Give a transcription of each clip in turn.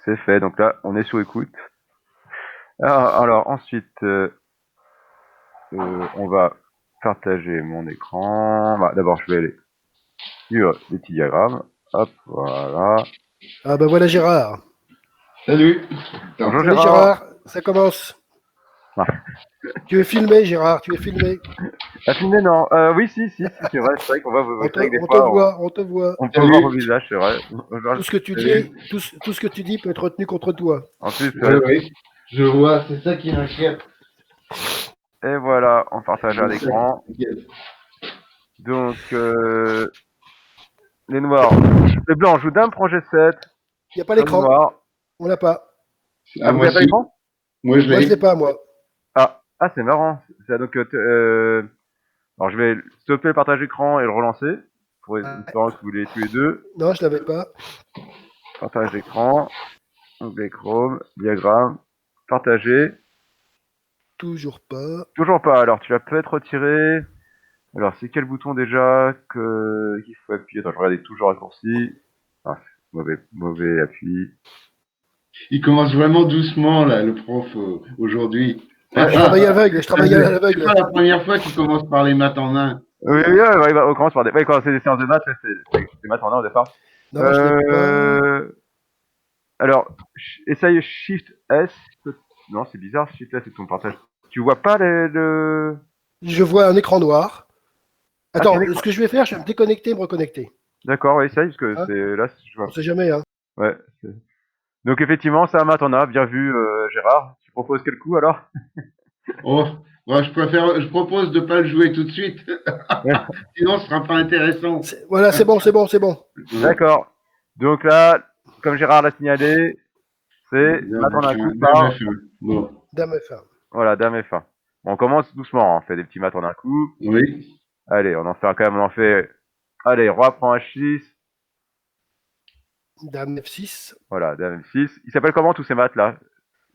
c'est fait. Donc là, on est sur écoute. Alors ensuite, on va partager mon écran. Bah, d'abord, je vais aller sur les petits diagrammes. Hop, voilà. Ah ben voilà Gérard. Salut. Bonjour Allez Gérard. Gérard, ça commence. Ah, Tu es filmé Gérard, tu es filmé. la filmée, non. Oui, si, c'est vrai. C'est vrai qu'on voit On c'est te, vrai que des on te fois, voit, on te voit. on peut voir vos Salut. visages, c'est vrai. Tout ce que tu Salut. dis, tout ce que tu dis peut être retenu contre toi. En plus, Oui, oui. Je vois, c'est ça qui m'inquiète. et voilà, on partage à l'écran. T'inquiète. Donc, les noirs. Les blancs jouent dame, prend G7. Il n'y a pas Comme l'écran, noir. on l'a pas. Ah, Ah, vous moi avez pas si. l'écran? Moi je Moi je l'ai l'ai. pas moi. C'est marrant. Donc, alors je vais stopper le partage écran et le relancer. Pour espérant que vous l'ayez tous les deux. Non, je l'avais pas. Partage d'écran. Onglet Chrome. Diagramme. Partager. Toujours pas. Toujours pas. Alors, tu vas peut-être retirer. Alors, c'est quel bouton déjà qu'il faut appuyer? Attends, je regardais toujours raccourci. Ah, mauvais appui. Il commence vraiment doucement là, le prof aujourd'hui. Ouais, Je travaille aveugle, je travaille à C'est l'aveugle. pas la première fois qu'il commence par les maths en un. oui, on commence par des. Ouais, quand c'est des séances de maths, c'est maths en un au départ. Non, je l'ai pas. Alors, essaye Shift S. Non, c'est bizarre, Shift S, c'est ton partage. Tu vois pas le. Je vois un écran noir. Ah, c'est un Attends, écran. ce que je vais faire, je vais me déconnecter et me reconnecter. D'accord, ouais, essaye, parce que Hein, c'est là, je on vois. sait jamais, hein. Ouais. Donc, effectivement, ça, maths en a. Bien vu, Gérard. Tu proposes quel coup alors? Oh, moi, je propose de pas le jouer tout de suite. Ouais. Sinon, ce sera pas intéressant. Voilà, c'est bon, c'est bon, c'est bon. D'accord. Donc là, comme Gérard l'a signalé, c'est maths en un coup Dame par. F1. Bon. Dame F1. Voilà, dame F1. Bon, on commence doucement, hein. On fait des petits maths en un coup. Oui. Allez, on en fait. Allez, roi prend H6. Dame F6. Voilà, dame F6. Ils s'appellent comment tous ces maths là?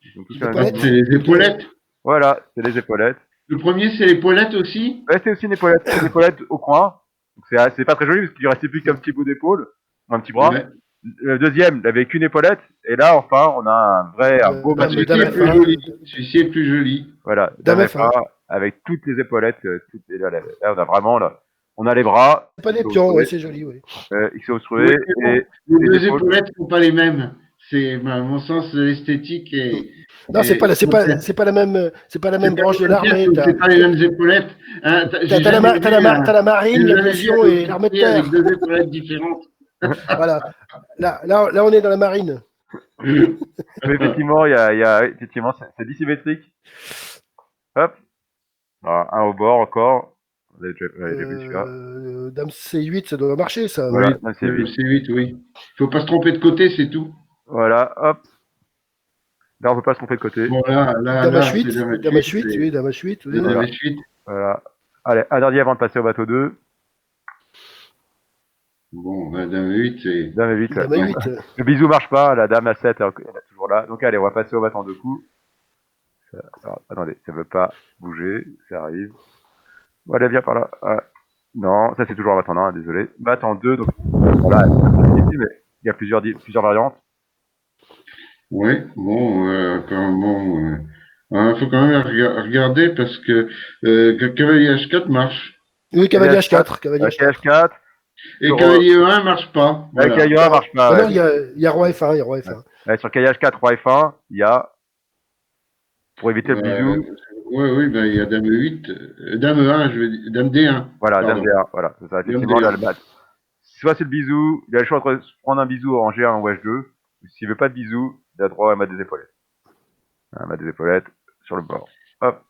Ils ont tous Les le même nom. épaulettes. C'est les épaulettes. Voilà, c'est les épaulettes. Le premier, c'est l'épaulette aussi. Ouais, c'est aussi une épaulette au coin. Donc c'est pas très joli parce qu'il lui restait plus qu'un petit bout d'épaule, un petit bras. Ouais. Le deuxième, il avait qu'une épaulette. Et là, enfin, on a un beau Bah, match Dame, celui-ci Dame est plus F1. joli. Celui-ci est plus joli. Voilà, Dame dame F1 F1. avec toutes les épaulettes. Là, on a vraiment là. On a les bras, C'est pas des XO pions, ouais, trouvé, c'est joli, oui. XO Oui, trouvé mais bon, et les les deux épaules. épaulettes sont pas les mêmes. C'est, à mon sens, l'esthétique Non, c'est pas, complète. c'est pas la C'est même pas branche de les mêmes pièces, l'armée. donc c'est pas les mêmes épaulettes. Hein, j'ai jamais vu T'as la marine, j'ai jamais vu l'aviation un et l'armée de officier avec terre. deux épaulettes différentes. Voilà. Là, on est dans la marine. Mais effectivement, effectivement, c'est dissymétrique. Hop, voilà, un au bord encore. On a déjà vu celui-là. Dame C8, ça doit marcher, ça. Voilà, Oui, là, c'est 8. c'est 8, oui. Faut pas se tromper de côté, c'est tout. Voilà, hop. Là, on peut pas se tromper de côté. Bon, Dame c'est H8, dame Dame H8, H8, oui, Dame H8, c'est oui. dame Voilà, H8. voilà. Allez, un dernier avant de passer au bateau 2. Bon, dame 8, c'est, Dame 8, là. Dame A8. Le bisou marche pas, la dame à 7, elle est toujours là. Donc, allez, on va passer au bateau 2 coups. Alors, attendez, ça veut pas bouger, ça arrive. Voilà, viens par là. Ah, non, ça c'est toujours un battant 1, désolé. Battant 2, donc voilà, mais il y a plusieurs variantes. ouais, bon, faut quand même regarder parce que cavalier H4 marche. Oui, cavalier Cavalier H4, H4, cavalier H4. H4, Et sur, cavalier E1 marche pas. Voilà. cavalier 1 Non, marche pas, bah non, ouais. il y a roi F1, il y a roi Ouais. F1. Ouais, sur cavalier H4, roi F1, il y a, pour éviter le Euh, bisou, ouais, oui, ben, il y a dame E8, dame E1, je veux dire, dame D1, voilà, dame pardon. D1, voilà, c'est ça, Dame effectivement, là, D1. le bat. Soit c'est le bisou, il a le choix entre prendre un bisou en G1 ou H2, ou s'il veut pas de bisou, il a droit à mettre des épaulettes. À mettre des épaulettes sur le bord. Hop,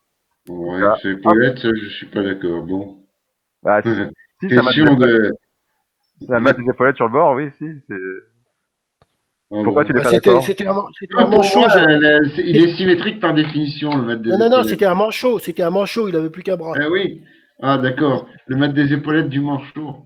donc Ouais, là, c'est hop, Paulette, ça, je suis pas d'accord. Bon. bah, si ça met des Question épaulettes, de. ça met des épaulettes sur le bord, oui, si, c'est... Oh Pourquoi tu bon. n'es Bah, pas d'accord? c'était un Non, pour manchot. moi, il est symétrique par définition, le mat Non, des non, non, épaulettes. c'était un manchot. C'était un manchot, il avait plus qu'un bras. Ah oui. Ah, d'accord. Le mat des épaulettes du manchot.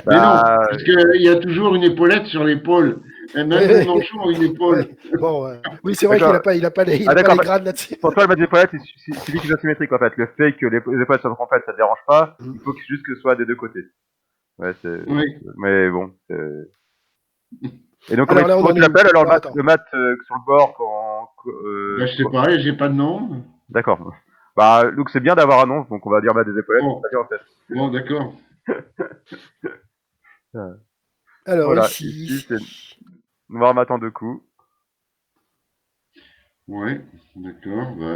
Mais non, Bah, parce qu'il y a toujours une épaulette sur l'épaule. Et Oui, même les oui, manchots ont une oui. épaule. Bon, oui, c'est vrai qu'il d'accord. a pas, Ah, pas d'accord. les grades là-dessus. Pour toi, le mettre des épaulettes, c'est celui qui est symétrique, en fait. Le fait que les épaulettes soient complètes, ça te dérange pas. Il faut juste que ce soit des deux côtés. Ouais, c'est, Oui. mais bon, Et donc, Alors là, on comment en tu est où? l'appelles alors Alors, attends. le mat sur le bord Bah, je sais pas, j'ai pas de nom. D'accord. Bah, donc c'est bien d'avoir un nom, donc on va dire mat des épaulettes, Bon, c'est bien en fait. bon, d'accord. Alors, Voilà, ici, ici c'est ici. noir mat en 2 coups. Ouais, d'accord. Bah,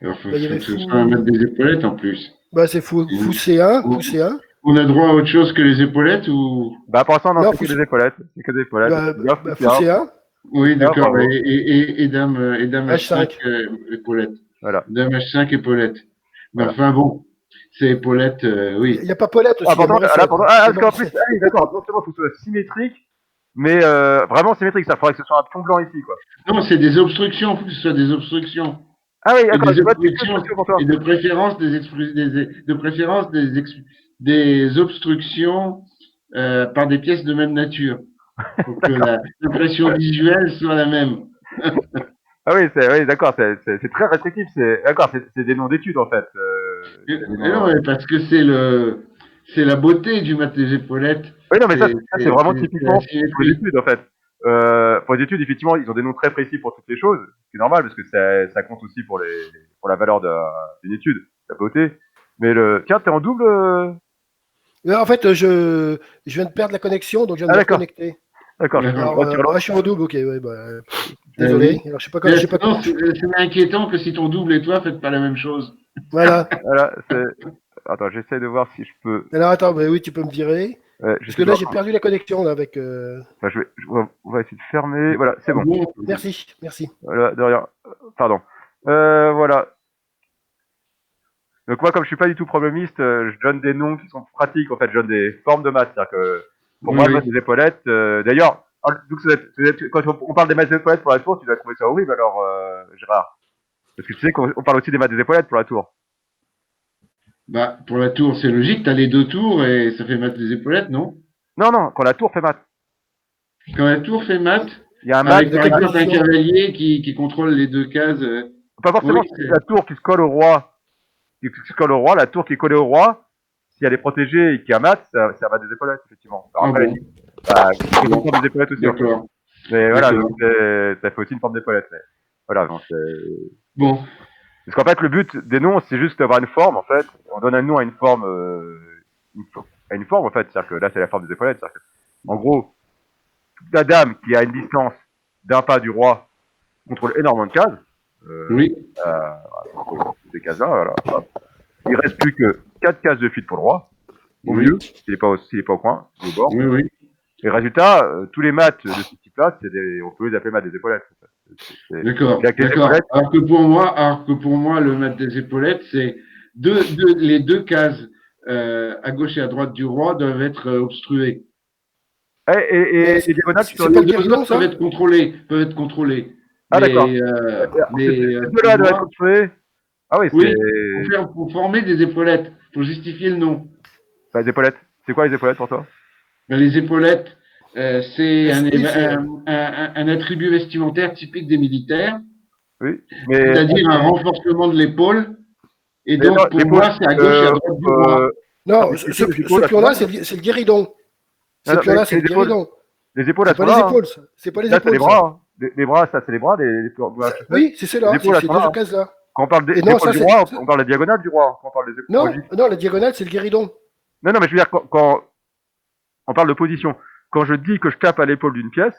alors, Bah, il y faut avait que ce soit un mètre fou. des épaulettes en plus. Bah, c'est fou. Et Fou C1. on, Fou C1. on a droit à autre chose que les épaulettes ou? Bah, pour l'instant, non, Non, c'est fou que C... des épaulettes. C'est que des épaulettes. bah, Bien, bah, c'est fou C1. Oui, bien, d'accord. bravo. Et dame H5 H5. épaulettes. Voilà. Dame H5 épaulettes. Mais Voilà. enfin bon, c'est épaulettes, Il oui. n'y a pas Paulette Ah, aussi, il y a pourtant, là, Morissette. pourtant, Il y a parce qu'en plus, Morissette. ah oui, d'accord, non seulement faut que ce soit symétrique, mais vraiment symétrique, ça faudrait que ce soit un pion blanc ici, quoi. Non, c'est des obstructions, faut que ce soit des obstructions. Ah oui, Et d'accord, des c'est pas de question obstructions, pour toi. et de préférence de préférence des obstructions par des pièces de même nature. Pour que D'accord. l'impression visuelle soit la même. Ah oui, oui, d'accord, c'est très restrictif, d'accord, c'est des noms d'études, en fait. C'est des Et non, noms, mais parce que c'est la beauté du mat des épaulettes. Oui, non, mais ça, c'est vraiment C'est la typiquement pour les symétrie. études, en fait. Pour les études, effectivement, ils ont des noms très précis pour toutes les choses, ce qui est normal, parce que ça compte aussi pour la valeur d'une étude, la beauté. Mais tiens, t'es en double, En fait, je viens de perdre la connexion, donc je viens de Ah, me d'accord, reconnecter. d'accord, je D'accord. Alors, retire l'autre. je suis en double, ok, ouais, bah, Oui. désolé. Alors, je sais pas Non, comment je... c'est inquiétant que si ton double et toi faites pas la même chose. Voilà. Voilà, attends, j'essaie de voir si je peux, Alors, attends, bah, oui, tu peux me virer. Parce j'essaie que de là, voir, j'ai perdu la connexion là, avec... enfin, on va essayer de fermer, voilà, c'est Ah bon. bon? Merci, merci. Voilà, de rien. Pardon. Voilà. Donc moi, comme je suis pas du tout problémiste, je donne des noms qui sont pratiques, en fait, je donne des formes de maths. C'est-à-dire que, pour Oui, moi, le maths oui. des épaulettes, d'ailleurs, donc, quand on parle des maths des épaulettes pour la tour, tu dois trouver ça horrible, alors, Gérard. Parce que tu sais qu'on parle aussi des maths des épaulettes pour la tour. Bah, pour la tour, c'est logique, t'as les deux tours et ça fait mat des épaulettes, non? Non, non, quand la tour fait maths. Quand la tour fait mat, Il y a un maths, avec De par quelle exemple un position? cavalier qui contrôle les deux cases, pas oui, forcément la tour qui se colle au roi, la tour qui est collée au roi, si elle est protégée et qu'il y a maths, ça va des épaulettes, effectivement. Alors ah après, bon, il faut une bon, forme des épaulettes aussi, en fait. d'accord, Mais voilà, donc d'accord. ça fait aussi une forme d'épaulette. Mais voilà, donc Bon, parce qu'en fait, le but des noms, c'est juste d'avoir une forme, en fait. On donne un nom à une forme, à une forme, en fait. C'est-à-dire que là, c'est la forme des épaulettes. C'est-à-dire que, en gros, la dame qui a une distance d'un pas du roi contrôle énormément de cases. Euh, oui, contrôle ces cases-là, voilà. Hop. Il reste plus que 4 cases de fuite pour le roi, au oui, mieux, s'il est pas au coin, ou au bord. oui, oui, Et résultat, tous les maths de ce type-là, on peut les appeler maths des épaulettes. En fait. d'accord, Avec les d'accord. épaulettes, Alors que pour moi, le mat des épaulettes, c'est les deux cases à gauche et à droite du roi doivent être obstruées. Mais les diagonales, tu peux c'est Et pas les le deux guéridon, autres ça? peuvent être contrôlés. Ah, d'accord. Ces Pour deux-là doivent être moi, construits. Ah oui, oui, pour former des épaulettes, pour justifier le nom. les épaulettes. C'est quoi les épaulettes pour toi? Ben, les épaulettes, c'est Oui, c'est... un attribut vestimentaire typique des militaires, Oui, mais, c'est-à-dire un renforcement de l'épaule. Et non, donc, pour l'épaule, moi, c'est à gauche et à droite du roi. Non, ici, les ce épaules, elles sont pion-là, là. c'est le guéridon. Non, Ce non, mais pion-là, c'est le guéridon. les épaules, C'est elles pas sont les là. Hein. épaules, ça. C'est pas les Là, c'est les épaules, ça. bras. Hein. Les bras, ça, c'est les bras, Oui, c'est les ceux-là, c'est épaules, elles ces sont là. deux Hein. cases-là. Quand on parle Et non, d'épaule ça, du c'est... roi, on parle de la diagonale du roi. Quand on parle des épaules. Moi, Non, non, la diagonale, c'est le guéridon. non, non, mais je veux dire, quand on parle de position, quand je dis que je tape à l'épaule d'une pièce,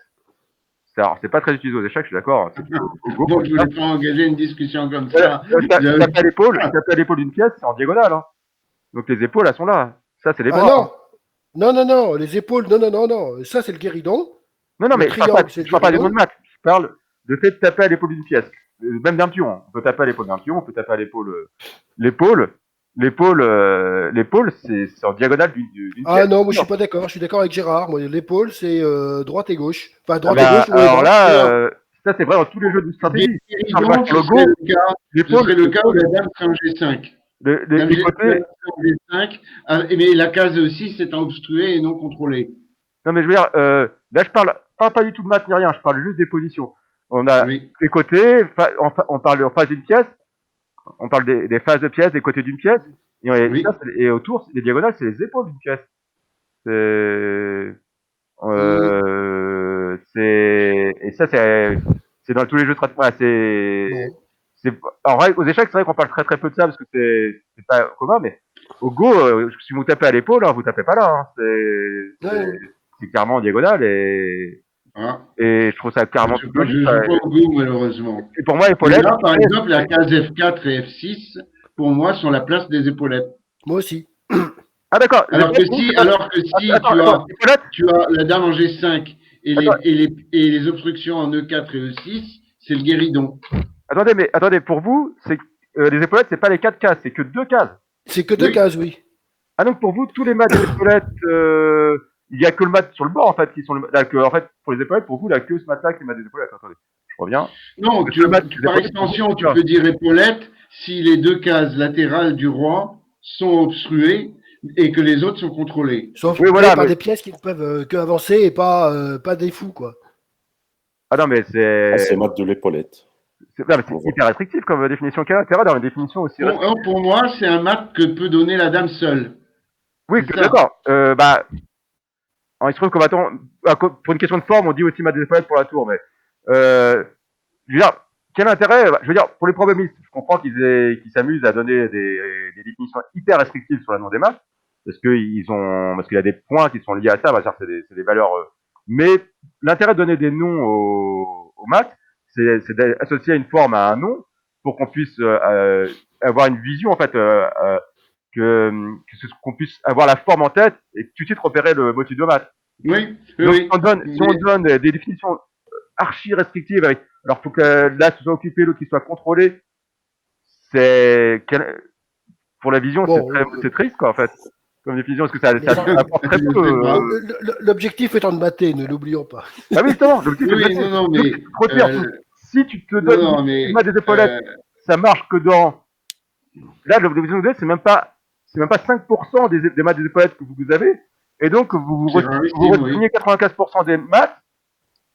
alors, c'est pas très utilisé aux échecs, je suis d'accord. C'est plutôt au go, Bon, quand je je voulais tape. pas engager une discussion comme ça. Taper à l'épaule d'une pièce, c'est en diagonale. Hein. Donc les épaules, elles sont là. Ça, c'est les Ah bras. Hein. non! Non, non, non, les épaules, non, non, non, non. Ça, c'est le guéridon. Non, non, Le mais triangle, c'est le je parle pas des noms de guéridon. maths. Je parle de fait de taper à l'épaule d'une pièce. Même d'un pion. On peut taper à l'épaule d'un pion, on peut taper à l'épaule. L'épaule, l'épaule, c'est en diagonale d'une Ah pièce. non, moi, je Non. suis pas d'accord. Je suis d'accord avec Gérard. Moi, l'épaule, c'est droite et gauche. Enfin, Ah droite et bah, gauche, haut et alors bas. là, Alors, ça c'est vrai dans tous les jeux de stratégie. Si je marche guéridon, sur le go, ce serait le cas où l'épaule, la dame serait en G5. les La côtés. dame serait en G5, mais la case 6 étant obstruée et non contrôlée. Non mais je veux dire, là je parle pas du tout de maths ni rien, je parle juste des positions. On a Oui, les côtés, on parle en face d'une pièce, on parle des phases de pièce, des côtés d'une pièce, oui. et autour, les diagonales, c'est les épaules d'une pièce. C'est, Hum, Et ça, c'est dans tous les jeux de stratégie. Voilà, Bon. en vrai, aux échecs, c'est vrai qu'on parle très très peu de ça parce que c'est pas commun, mais au Go, si vous tapez à l'épaule, hein, vous tapez pas là. Hein. Ouais. C'est carrément en diagonale Voilà. et je trouve ça carrément plus logique. Je joue pas au Go, malheureusement. Et pour moi, Mais épaulette. là, par exemple, la case F4 et F6, pour moi, sont la place des épaulettes. Moi aussi. Ah d'accord. Alors que si Attends, épaulette. tu as la dame en G5 et Attends, les obstructions en E4 et E6, c'est le guéridon. attendez, pour vous, les épaulettes, c'est pas les 4 cases, c'est que 2 cases. C'est que deux Oui. cases, oui. Ah donc pour vous, tous les mats des épaulettes, il y a que le mat sur le bord en fait qui sont en fait pour les épaulettes, pour vous, il y a que ce mat-là qui est le mat des épaulettes. Attendez, je reviens. Non, par extension, tu peux dire épaulette si les deux cases latérales du roi sont obstruées et que les autres sont contrôlées. Sauf Oui, voilà, par mais... des pièces qui ne peuvent que avancer et pas des fous, quoi. Ah non, mais c'est mat de l'épaulette. C'est hyper restrictif comme définition. Quelle intérêt dans une définition aussi restrictive? Pour moi, c'est un mat que peut donner la dame seule. Oui, d'accord. Il se trouve que pour une question de forme, on dit aussi mat des épaulettes pour la tour, mais je veux dire, quel intérêt? Je veux dire, pour les probabilistes, je comprends qu'ils s'amusent à donner des définitions hyper restrictives sur la nom des maths, parce qu'il y a des points qui sont liés à ça, c'est des valeurs. Mais l'intérêt de donner des noms aux maths, c'est d'associer une forme à un nom pour qu'on puisse avoir une vision en fait, qu'on puisse avoir la forme en tête et tout de suite repérer le motif de maths. Oui, Donc, oui. si on donne des définitions archi restrictive alors faut que là ce soit occupé, l'autre qui soit contrôlé, pour la vision, Bon, c'est triste quoi en fait comme définition, parce que ça apporte très peu. L'objectif étant de mater, ne l'oublions pas. Ah oui, justement, l'objectif Oui, est non, mais trop dire. Si tu te donnes des épaulettes, ça marche que dans. Là, l'objectif de c'est même pas 5% des maths des épaulettes que vous avez, et donc vous restreignez 95% des maths.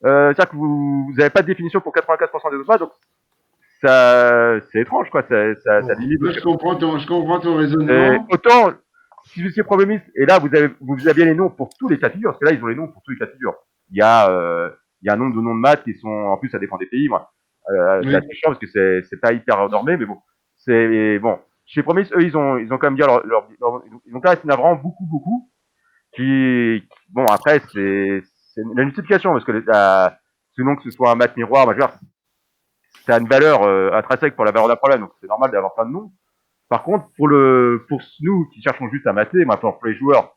C'est-à-dire que vous n'avez pas de définition pour 95% des autres maths, donc c'est étrange, quoi. Ça limite. Je comprends ton raisonnement. Autant, si vous étiez problémiste, et là, vous aviez les noms pour tous les cas de figure, parce que là, ils ont les noms pour tous les cas de figure. Il y a un nombre de noms de maths qui sont, en plus, ça dépend des pays, moi. C'est assez chiant parce que c'est pas hyper normé, mais bon. Bon. Chez problémistes, eux, ils ont quand même bien ils ont quand même vraiment beaucoup, bon, après, c'est la multiplication, parce que sinon que ce soit un math miroir, moi, je veux dire, ça a une valeur intrinsèque pour la valeur d'un problème, donc c'est normal d'avoir plein de noms. Par contre, pour nous qui cherchons juste à mather, maintenant pour les joueurs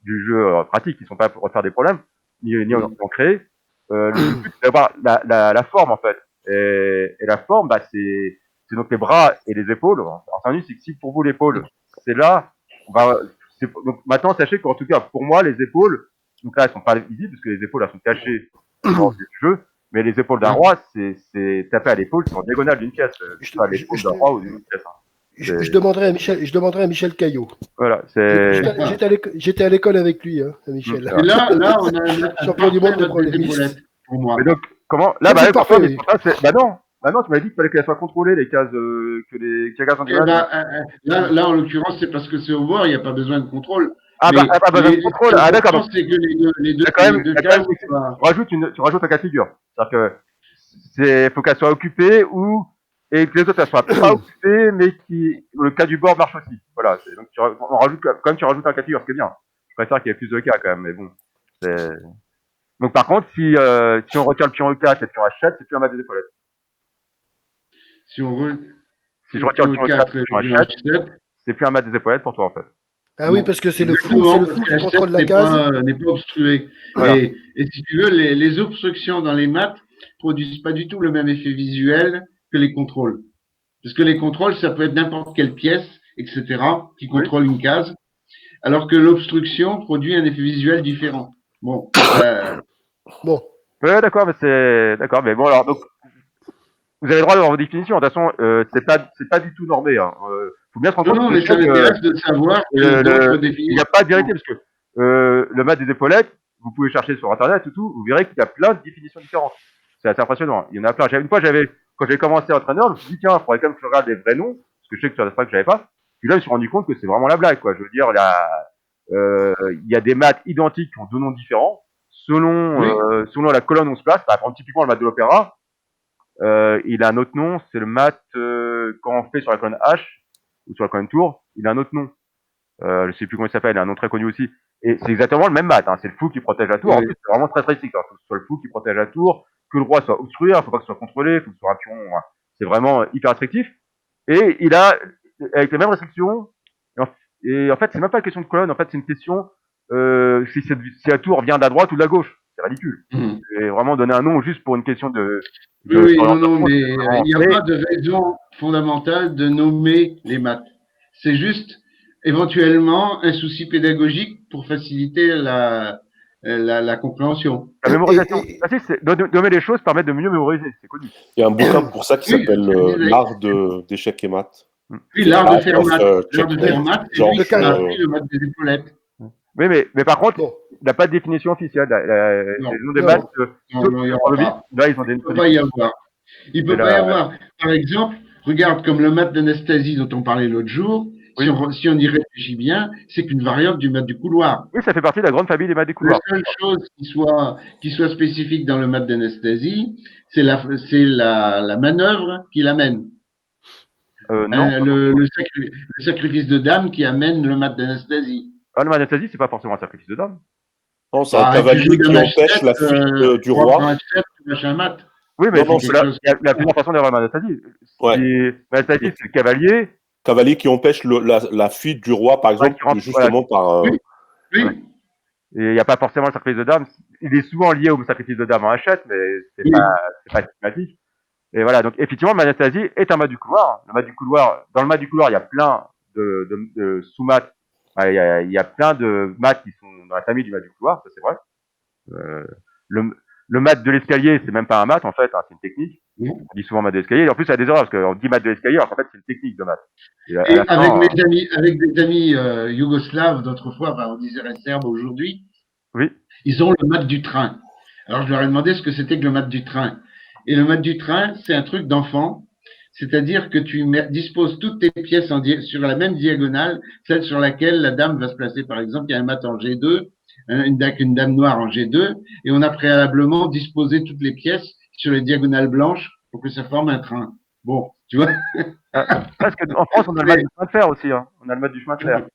du jeu pratique qui sont pas pour refaire des problèmes, ni en créer, le but c'est d'avoir la forme en fait. Et la forme, c'est donc les bras et les épaules. Alors, c'est que si pour vous l'épaule, c'est là, donc maintenant sachez qu'en tout cas pour moi les épaules, donc là elles sont pas visibles parce que les épaules elles sont cachées dans le jeu. Mais les épaules d'un roi, c'est taper à l'épaule, c'est en diagonale d'une pièce. Pas l'épaule d'un roi ou d'une pièce. Je demanderai à Michel Caillot. Voilà, j'étais à l'école avec lui, hein, Michel. Et là, on a un champion du monde de problémistes. Pour moi. Mais donc, comment? Là, parfait, oui. non, tu m'as dit qu'il fallait qu'elles soient contrôlées, les cases, que les cases en là, en l'occurrence, c'est parce que c'est au bord, il n'y a pas besoin de contrôle. Ah, pas besoin de contrôle. Ah, d'accord. C'est que les deux cases. Tu rajoutes un cas de figure. C'est-à-dire que faut qu'elles soient occupées et que les autres elles soient pas occupées, mais le cas du bord marche aussi. Voilà. Donc tu rajoutes un cas de figure, ce qui est bien. Je préfère qu'il y ait plus de cas quand même, mais bon. Donc par contre, si on retire le pion E4 et le pion H7, c'est plus un mat des épaulettes. Si je retire le pion E4 et le pion H7, c'est plus un mat des épaulettes pour toi en fait. Ah oui, parce que c'est le flou qui contrôle la case. N'est pas obstrué. Voilà. Et si tu veux, les obstructions dans les maths produisent pas du tout le même effet visuel que les contrôles. Parce que les contrôles, ça peut être n'importe quelle pièce, etc., qui contrôle une case, alors que l'obstruction produit un effet visuel différent. Bon. Bon. Ouais, d'accord, mais bon, alors, donc, vous avez le droit d'avoir vos définitions. De toute façon, c'est pas du tout normé, hein. Faut bien se rendre compte. Non, mais ça m'intéresse de savoir il n'y a pas de vérité, parce que, le mat des épaulettes, vous pouvez chercher sur Internet et tout, vous verrez qu'il y a plein de définitions différentes. C'est assez impressionnant. Il y en a plein. Une fois, quand j'ai commencé à entraîneur, je me suis dit, tiens, il faudrait quand même que je regarde les vrais noms, parce que je sais que sur la que j'avais pas. Puis là, je me suis rendu compte que c'est vraiment la blague, quoi. Je veux dire, il y a des maths identiques qui ont deux noms différents, selon la colonne où on se place, par exemple, typiquement le mat de l'opéra, il a un autre nom, c'est le mat, quand on fait sur la colonne H, ou sur la colonne tour, il a un autre nom. Je sais plus comment il s'appelle, il a un nom très connu aussi. Et c'est exactement le même mat, hein. C'est le fou qui protège la tour. En Oui. plus, c'est vraiment très strict. Il faut que ce soit le fou qui protège la tour, que le roi soit obstrué, il faut pas que ce soit contrôlé, il faut que ce soit un pion. Hein. C'est vraiment hyper restrictif. Et il a, avec les mêmes restrictions, et en fait, c'est même pas une question de colonne, en fait, c'est une question, si la tour vient de la droite ou de la gauche. C'est ridicule. Mhm. Et vraiment donner un nom juste pour une question Oui, oui, non, d'orientation, mais c'est vraiment- il n'y a pas de raison fondamentale de nommer les maths. C'est juste éventuellement un souci pédagogique pour faciliter la compréhension. La mémorisation. Et- Ah si, nommer les choses permet de mieux mémoriser, c'est connu. Il y a un bouquin pour ça qui Oui, s'appelle c'est ce que je disais. L'art d'échecs et maths. Oui, l'art de faire Of, maths. L'art de checkmate. faire maths, c'est Genre, lui qui a Georges, appris le maths des épaulettes. Oui, mais par contre, bon, il n'a pas de définition officielle. Non, Les noms des non, maths, non, non, il n'y aura pas. là, ils ont des Il ne peut pas y avoir. Il ne C'est peut pas y la- avoir. Par exemple, regarde comme le maths d'Anastasie dont on parlait l'autre jour, Oui. si on y réfléchit bien, c'est qu'une variante du maths du couloir. Oui, ça fait partie de la grande famille des maths des La couloirs. seule chose qui soit spécifique dans le maths d'Anastasie, c'est la manœuvre qui l'amène. Non. Le sacrifice de dame qui amène le maths d'Anastasie. Ah, le Anastasie, c'est pas forcément un sacrifice de dame. Non, c'est un Ah, tu cavalier joues qui dame empêche H7, la fuite du roi roi. prend H7, tu lâches un mat. Oui, mais Non, non, c'est quelque que chose. il y a plusieurs façons d'avoir le Anastasie. Ouais. L'Anastasie, c'est le cavalier, Cavalier qui empêche la fuite du roi, par exemple, qui rentre, justement par. Oui. Oui. Voilà. Et il n'y a pas forcément le sacrifice de dame. Il est souvent lié au sacrifice de dame en Hachette, mais Oui. c'est pas systématique. Et voilà, donc effectivement, le Anastasie est un mat du couloir. Le mat du couloir, dans le mat du couloir, il y a plein de sous-mats. Il y a plein de maths qui sont dans la famille du mat du couloir, ça c'est vrai. Euh, le, le mat de l'escalier, c'est même pas un mat en fait, hein, c'est une technique. Oui. On dit souvent mat de l'escalier. Et en plus, il y a des erreurs parce qu'on dit mat de l'escalier, alors qu'en fait, c'est une technique de maths. Et à Et la fin, avec des amis yougoslaves d'autrefois, enfin, on disait serbes aujourd'hui, oui, ils ont le mat du train. Alors je leur ai demandé ce que c'était que le mat du train. Et le mat du train, c'est un truc d'enfant, c'est-à-dire que tu disposes toutes tes pièces sur la même diagonale, celle sur laquelle la dame va se placer. Par exemple, il y a un mat en G2, une dame noire en G2, et on a préalablement disposé toutes les pièces sur les diagonales blanches pour que ça forme un train. Bon, tu vois. parce qu'en France, on a le mat du chemin de fer aussi. Hein. On a le mat du chemin de fer.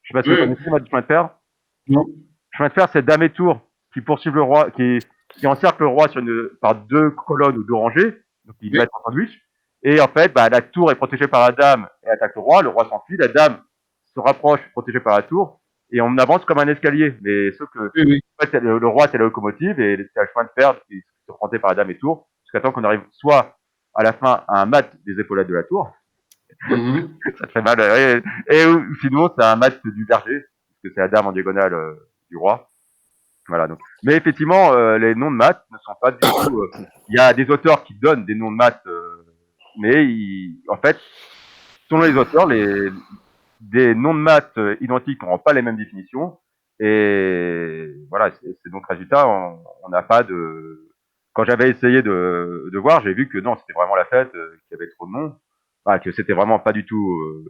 Je sais pas si vous connaissez le mat du chemin de fer. Non. Le chemin de fer, c'est dame et tour qui poursuivent le roi, qui encerclent le roi par deux colonnes ou deux rangées, donc ils Oui. mettent en sandwich. Et en fait, la tour est protégée par la dame et attaque le roi s'enfuit, la dame se rapproche, protégée par la tour, et on avance comme un escalier. Mais sauf que, Oui, oui. en fait, le roi, c'est la locomotive, et c'est le chemin de fer qui se protège par la dame et tour, jusqu'à temps qu'on arrive soit à la fin à un mat des épaulettes de la tour, Mhm. ça te fait mal, ou sinon c'est un mat du berger, parce que c'est la dame en diagonale du roi. Voilà, donc. Mais effectivement, les noms de maths ne sont pas du tout. Il y a des auteurs qui donnent des noms de maths, mais en fait, selon les auteurs, des noms de maths identiques n'auront pas les mêmes définitions. Et voilà, c'est donc résultat, on n'a pas de. Quand j'avais essayé de voir, j'ai vu que non, c'était vraiment la fête, qu'il y avait trop de noms, enfin, que c'était vraiment pas du tout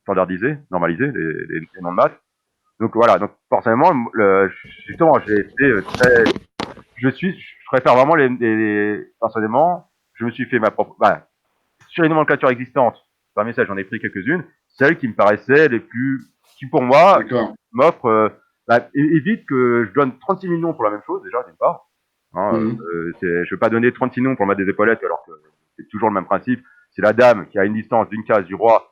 standardisé, normalisé les noms de maths. Donc voilà, donc forcément, justement, j'ai été très je préfère vraiment personnellement, je me suis fait ma propre, sur les nomenclatures existantes, parmi ça, j'en ai pris quelques-unes, celles qui me paraissaient les plus, qui pour moi, D'accord. m'offrent, évite que je donne 36 000 noms pour la même chose, déjà, d'une part. Hein, Mhm. je veux pas donner 36 noms pour mettre des épaulettes, alors que c'est toujours le même principe. C'est la dame qui a une distance d'une case du roi,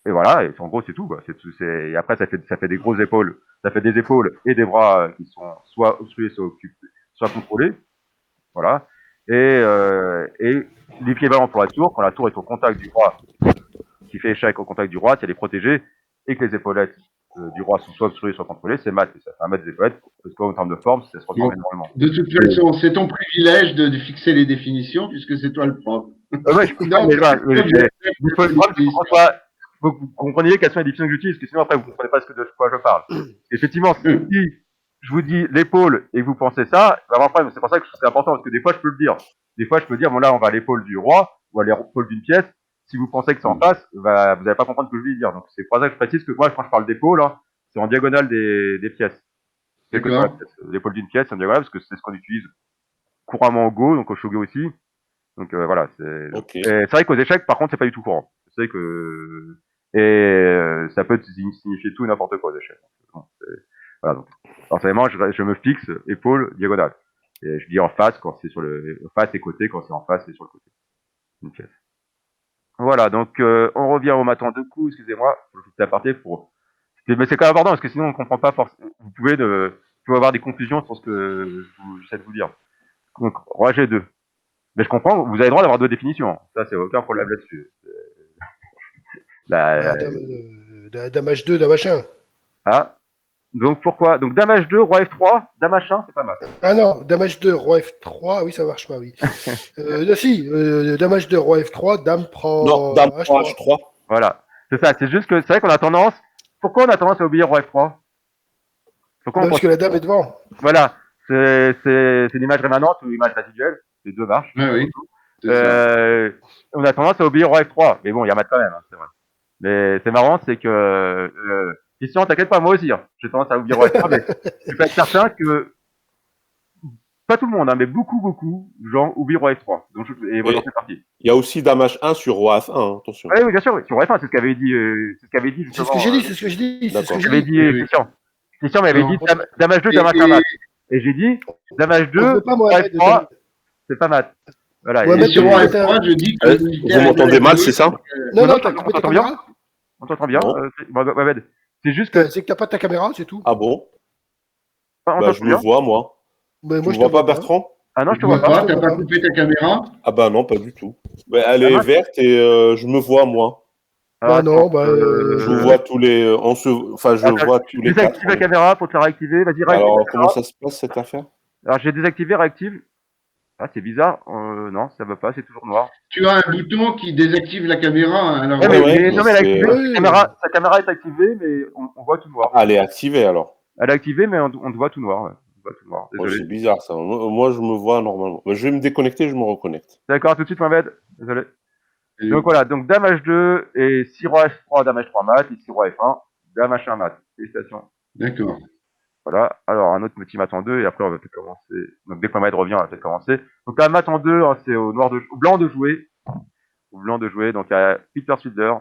et voilà, et en gros, c'est tout, quoi. Et après, ça fait des grosses épaules. Ça fait des épaules et des bras qui sont soit obstrués, soit occupés, soit contrôlés. Voilà. Et l'équivalent pour la tour, quand la tour est au contact du roi, qui fait échec au contact du roi, si elle est protégée, et que les épaulettes du roi sont soit obstruées, soit contrôlées, c'est mat. Et ça fait un mat des épaulettes, parce qu'en termes de forme, ça se ressemble Bon. énormément. De toute façon, c'est ton privilège de fixer les définitions puisque c'est toi le prof. Ouais, je comprends, Non, mais voilà, moi, je- faut que vous compreniez quelles sont les définitions que j'utilise, parce que sinon après vous comprenez pas de quoi je parle. Effectivement, si je vous dis l'épaule et que vous pensez ça, il va y avoir un problème. C'est pour ça que c'est important, parce que des fois je peux le dire. Des fois je peux dire, bon là on va à l'épaule du roi, ou à l'épaule d'une pièce. Si vous pensez que c'est en face, vous n'allez pas comprendre ce que je vais dire. Donc c'est pour ça que je précise que moi quand je parle d'épaule, hein, c'est en diagonale des pièces. quelque chose dans la D'accord. pièce. L'épaule d'une pièce, c'est une diagonale parce que c'est ce qu'on utilise couramment au Go, donc au Shogi aussi. Donc voilà, c'est. Ok. Et c'est vrai qu'aux échecs, par contre, c'est pas du tout courant. C'est que ça peut signifier tout et n'importe quoi aux échecs. Bon, voilà, donc forcément, je me fixe épaule diagonale. Et je dis en face quand c'est sur le face et côté quand c'est en face et sur le côté d'une pièce. Voilà, donc on revient au mat en 2 coups. Excusez-moi, pour le petit aparté pour. Mais c'est quand même important parce que sinon on comprend pas forcément. Vous pouvez avoir des confusions sur ce que j'essaie de vous dire. Donc roi G2. Mais je comprends, vous avez le droit d'avoir deux définitions. Ça, c'est aucun problème là-dessus. Bah, dame H2, dame H1. Ah. Donc pourquoi? Donc dame H2, roi F3, dame H1, c'est pas mal. Ah non, dame H2, roi F3, oui, ça marche pas, oui. Si, dame H2, roi F3, dame prend Non, dame prend H3. H3. Voilà. C'est ça, c'est juste que c'est vrai qu'on a tendance. Pourquoi on a tendance à oublier roi F3? Pourquoi Bah, on parce que la dame est devant. Voilà. C'est l'image rémanente ou l'image résiduelle. Les deux marchent. Ah oui, c'est ça. On a tendance à oublier roi F3. Mais bon, il y a mat quand même, hein, c'est vrai. Mais c'est marrant, c'est que Christian, t'inquiète pas, moi aussi, hein. J'ai tendance à oublier roi F3, mais je peux être certain que pas tout le monde, hein, mais beaucoup de gens oublient roi F3. Donc, et moi, Et j'en fais partie. il y a aussi dame H1 sur roi F1, hein, attention. Oui, bien sûr, oui, sur roi F1, c'est ce qu'avait dit, C'est ce justement, que j'ai dit, c'est ce que je dis, c'est ce que D'accord. j'ai qu'avait dit. dit Oui, oui. Christian. Christian m'avait dit Non. dame H2, dame H1 Et, mat. Et j'ai dit, dame On ne H2, veut pas, roi Mohamed. F3, c'est pas mat. Voilà. Mohamed, et sur t'as roi coupé ta... F3, je dis que le militaire Vous est de m'entendez mal, gauche, c'est ça? donc, Non, Non, non, t'as coupé ta t'entends bien? caméra. On t'entend bien, Non. Mohamed. C'est juste que, C'est que t'as pas ta caméra, c'est tout. Ah bon? on Bah, je t'entend me bien. vois, moi. Mais Tu moi, me je te vois pas, vois bien. Bertrand? Ah non, je je te te vois vois pas. Moi, je pas, te t'as vois pas pas. coupé ta caméra. Ah bah non, pas du tout. Bah, elle Ah, est moi, verte et je me vois, moi. alors, Bah attends, non, bah... Je vous vois tous les... Enfin, je attends, vois tous les quatre. désactive la caméra pour te la réactiver. Vas-y, réactive la Alors, comment caméra. ça se passe, cette affaire? Alors, j'ai désactivé, réactive. Ah, c'est bizarre. Non, ça veut pas, c'est toujours noir. Tu as un bouton qui désactive la caméra. Alors, Ouais, Ouais, ouais, non, mais mais elle est c'est... activée. Oui. Sa caméra est activée, mais on voit tout noir. Ah, elle est activée, alors. Elle est activée, mais on te voit tout noir. Ouais. On te voit tout noir. Oh, Désolé. c'est bizarre, ça. Moi, je me vois normalement. Bah, je vais me déconnecter, je me reconnecte. D'accord, à tout de suite, Mohamed. Désolé. euh, Donc voilà, donc dame H2 et 6 roi F3, dame H3 mat, et 6 roi F1, dame H1 mat. Félicitations. d'accord. Voilà. Alors, un autre petit mat en 2, et après, on va peut-être commencer. Donc, dès que Mohamed revient, on va peut-être commencer. Donc, la mat en 2, hein, c'est au blanc de jouer. Au blanc de jouer. Donc, à Peter Fiedler.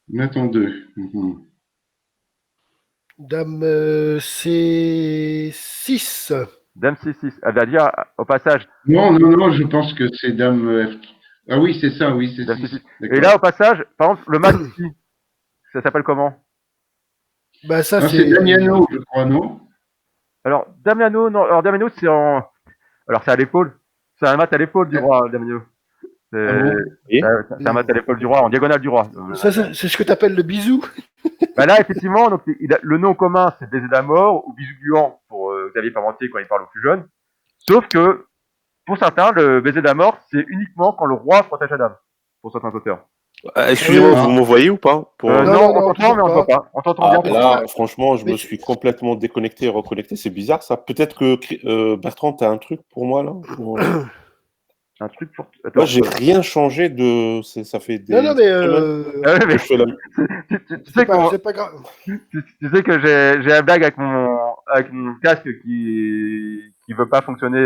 Maintenant deux. Mhm. Dame C6. Dame C6. Elle va dire, au passage, Non, non, non, je pense que c'est dame F. Ah oui, c'est ça, oui, c'est dame 6. C6. Et D'accord. là, au passage, par exemple, le mat ici, ça s'appelle comment? Bah ça, Ah, c'est c'est... Damiano, je crois, non? Alors, Damiano, non, alors Damiano, c'est en, alors c'est à l'épaule. C'est un mat à l'épaule du roi, Damiano. C'est, Ah bon? Et c'est un mat à l'épaule du roi, en diagonale du roi. Ça, c'est ce que t'appelles le bisou. Bah là, effectivement, donc, le nom commun, c'est baiser d'amour ou bisou gluant pour Xavier Parmentier quand il parle aux plus jeunes. Sauf que, pour certains, le baiser d'amour, c'est uniquement quand le roi protège la dame. Pour certains auteurs. Excusez-moi, Oui. vous me voyez ou pas? Non, Non, non, on non, t'entend, toujours mais on te voit pas. pas. On t'entend Ah, bien. là, franchement, je Mais me suis complètement déconnecté et reconnecté. C'est bizarre, ça. Peut-être que Bertrand, t'as un truc pour moi, là? Un truc pour... Moi, Attends. j'ai rien changé de... Ça fait Non, non, des mais semaines Ah ouais, que mais je fais la... tu sais comment... c'est pas grave. Tu sais que j'ai un blague avec mon casque qui veut pas fonctionner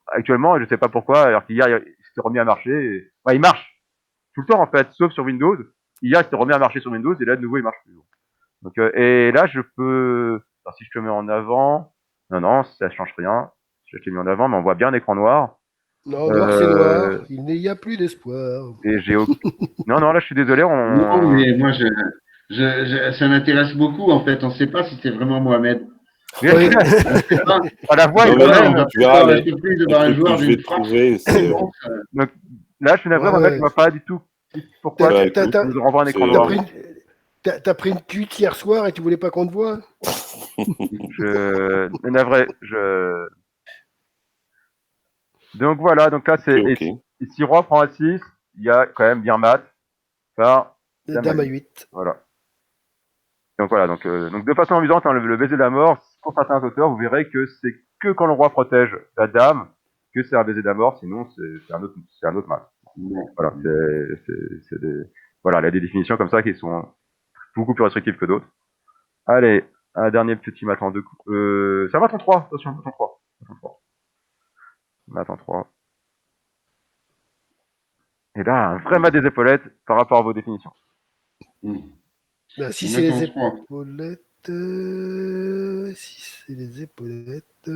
actuellement et je sais pas pourquoi alors qu'hier il s'est remis à marcher et... il marche tout le temps en fait sauf sur Windows. Hier il s'est remis à marcher sur Windows et là de nouveau il marche plus. Donc et là je peux alors si je te mets en avant non ça change rien. Je t'ai mis en avant mais on voit bien un écran noir. Non, noir, c'est Euh, noir. Il n'y a plus d'espoir. et j'ai non là je suis désolé Non, on mais moi, ça m'intéresse beaucoup, en fait. On ne sait pas si c'est vraiment Mohamed. oui. Oui. On ne sait pas. La voix Non, est mais la Voilà, on même. va tu peut-être verras, pas rester plus les devant un trucs que joueur je vais d'une frappe. trouver, c'est... Donc, Donc là je suis navré Ouais, Mohamed je ouais. vois pas du tout pourquoi T'as Bah, t'as- écoute, t'as- tu nous renvoie un écran c'est... t'as noir. pris t'as pris une cuite hier soir et tu voulais pas qu'on te voie? Je navré, donc voilà, donc là c'est Ok. et si roi prend A6, il y a quand même bien mat par dame à Dame à 8. 8. Voilà. Donc voilà, donc de façon amusante, hein, le baiser de la mort, pour certains auteurs, vous verrez que c'est que quand le roi protège la dame que c'est un baiser de la mort, sinon c'est un autre mat. bon. Voilà, voilà, il y a des définitions comme ça qui sont beaucoup plus restrictives que d'autres. Allez, Un dernier petit mat en 2 coups. C'est un mat en 3. Attention, mat en 3. Mat en 3. Mat en 3. Et là, un vrai mat des épaulettes par rapport à vos définitions. Ben, si On c'est met les en 3. épaulettes. Si c'est les épaulettes.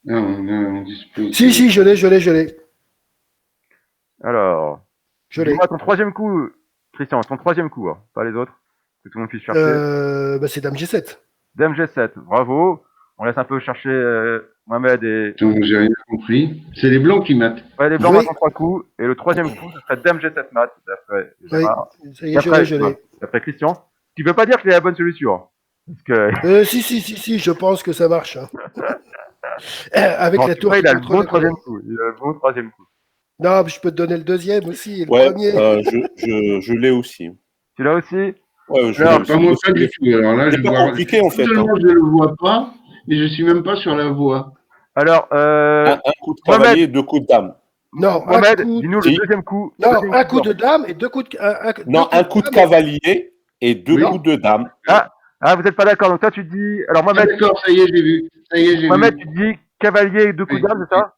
On dispose. Si, je l'ai. Alors, Je l'ai. dis-moi ton troisième coup, Christian, ton troisième coup, hein, pas les autres, que tout le monde puisse chercher. Ben, c'est Dame G7. Dame G7, bravo. On laisse un peu chercher Mohamed et... Donc, j'ai rien compris. C'est les blancs qui matent. Ouais, les blancs Oui. matent en 3 coups, et le troisième coup, ce serait Dame G7 mat, d'après Oui, Gérard. ça y est, je l'ai. D'après Christian. Ce qui veut pas dire que c'est la bonne solution. Hein. Parce que... Si, je pense que ça marche. Hein. Avec Bon, la tu tour vois, qui il a le contrôle bon la troisième colonne. coup. Il a le bon troisième coup. Non, mais je peux te donner le deuxième aussi, et le Ouais, premier. je l'ai aussi. Tu l'as aussi? Ouais, je Alors, l'ai Pas aussi. moi, pas du tout. Alors là, C'est je pas vois. compliqué, en fait. Non seulement je ne le vois pas, mais je suis même pas sur la voie. Alors, Un coup de Mohamed, cavalier, 2 coups de dame. Non, un Mohamed, coup. dis-nous Si. le deuxième coup. Non, Deuxième un coup blanc. de dame et deux coups de. Non, un coup de dame. cavalier et 2 Oui. coups de dame. Ah, vous n'êtes pas d'accord. Donc toi, tu dis... Alors, Ah, Mohamed, d'accord, ça y est, j'ai vu. Ça y est, j'ai Mohamed, vu. tu dis cavalier et 2 coups Oui. d'arme, c'est ça?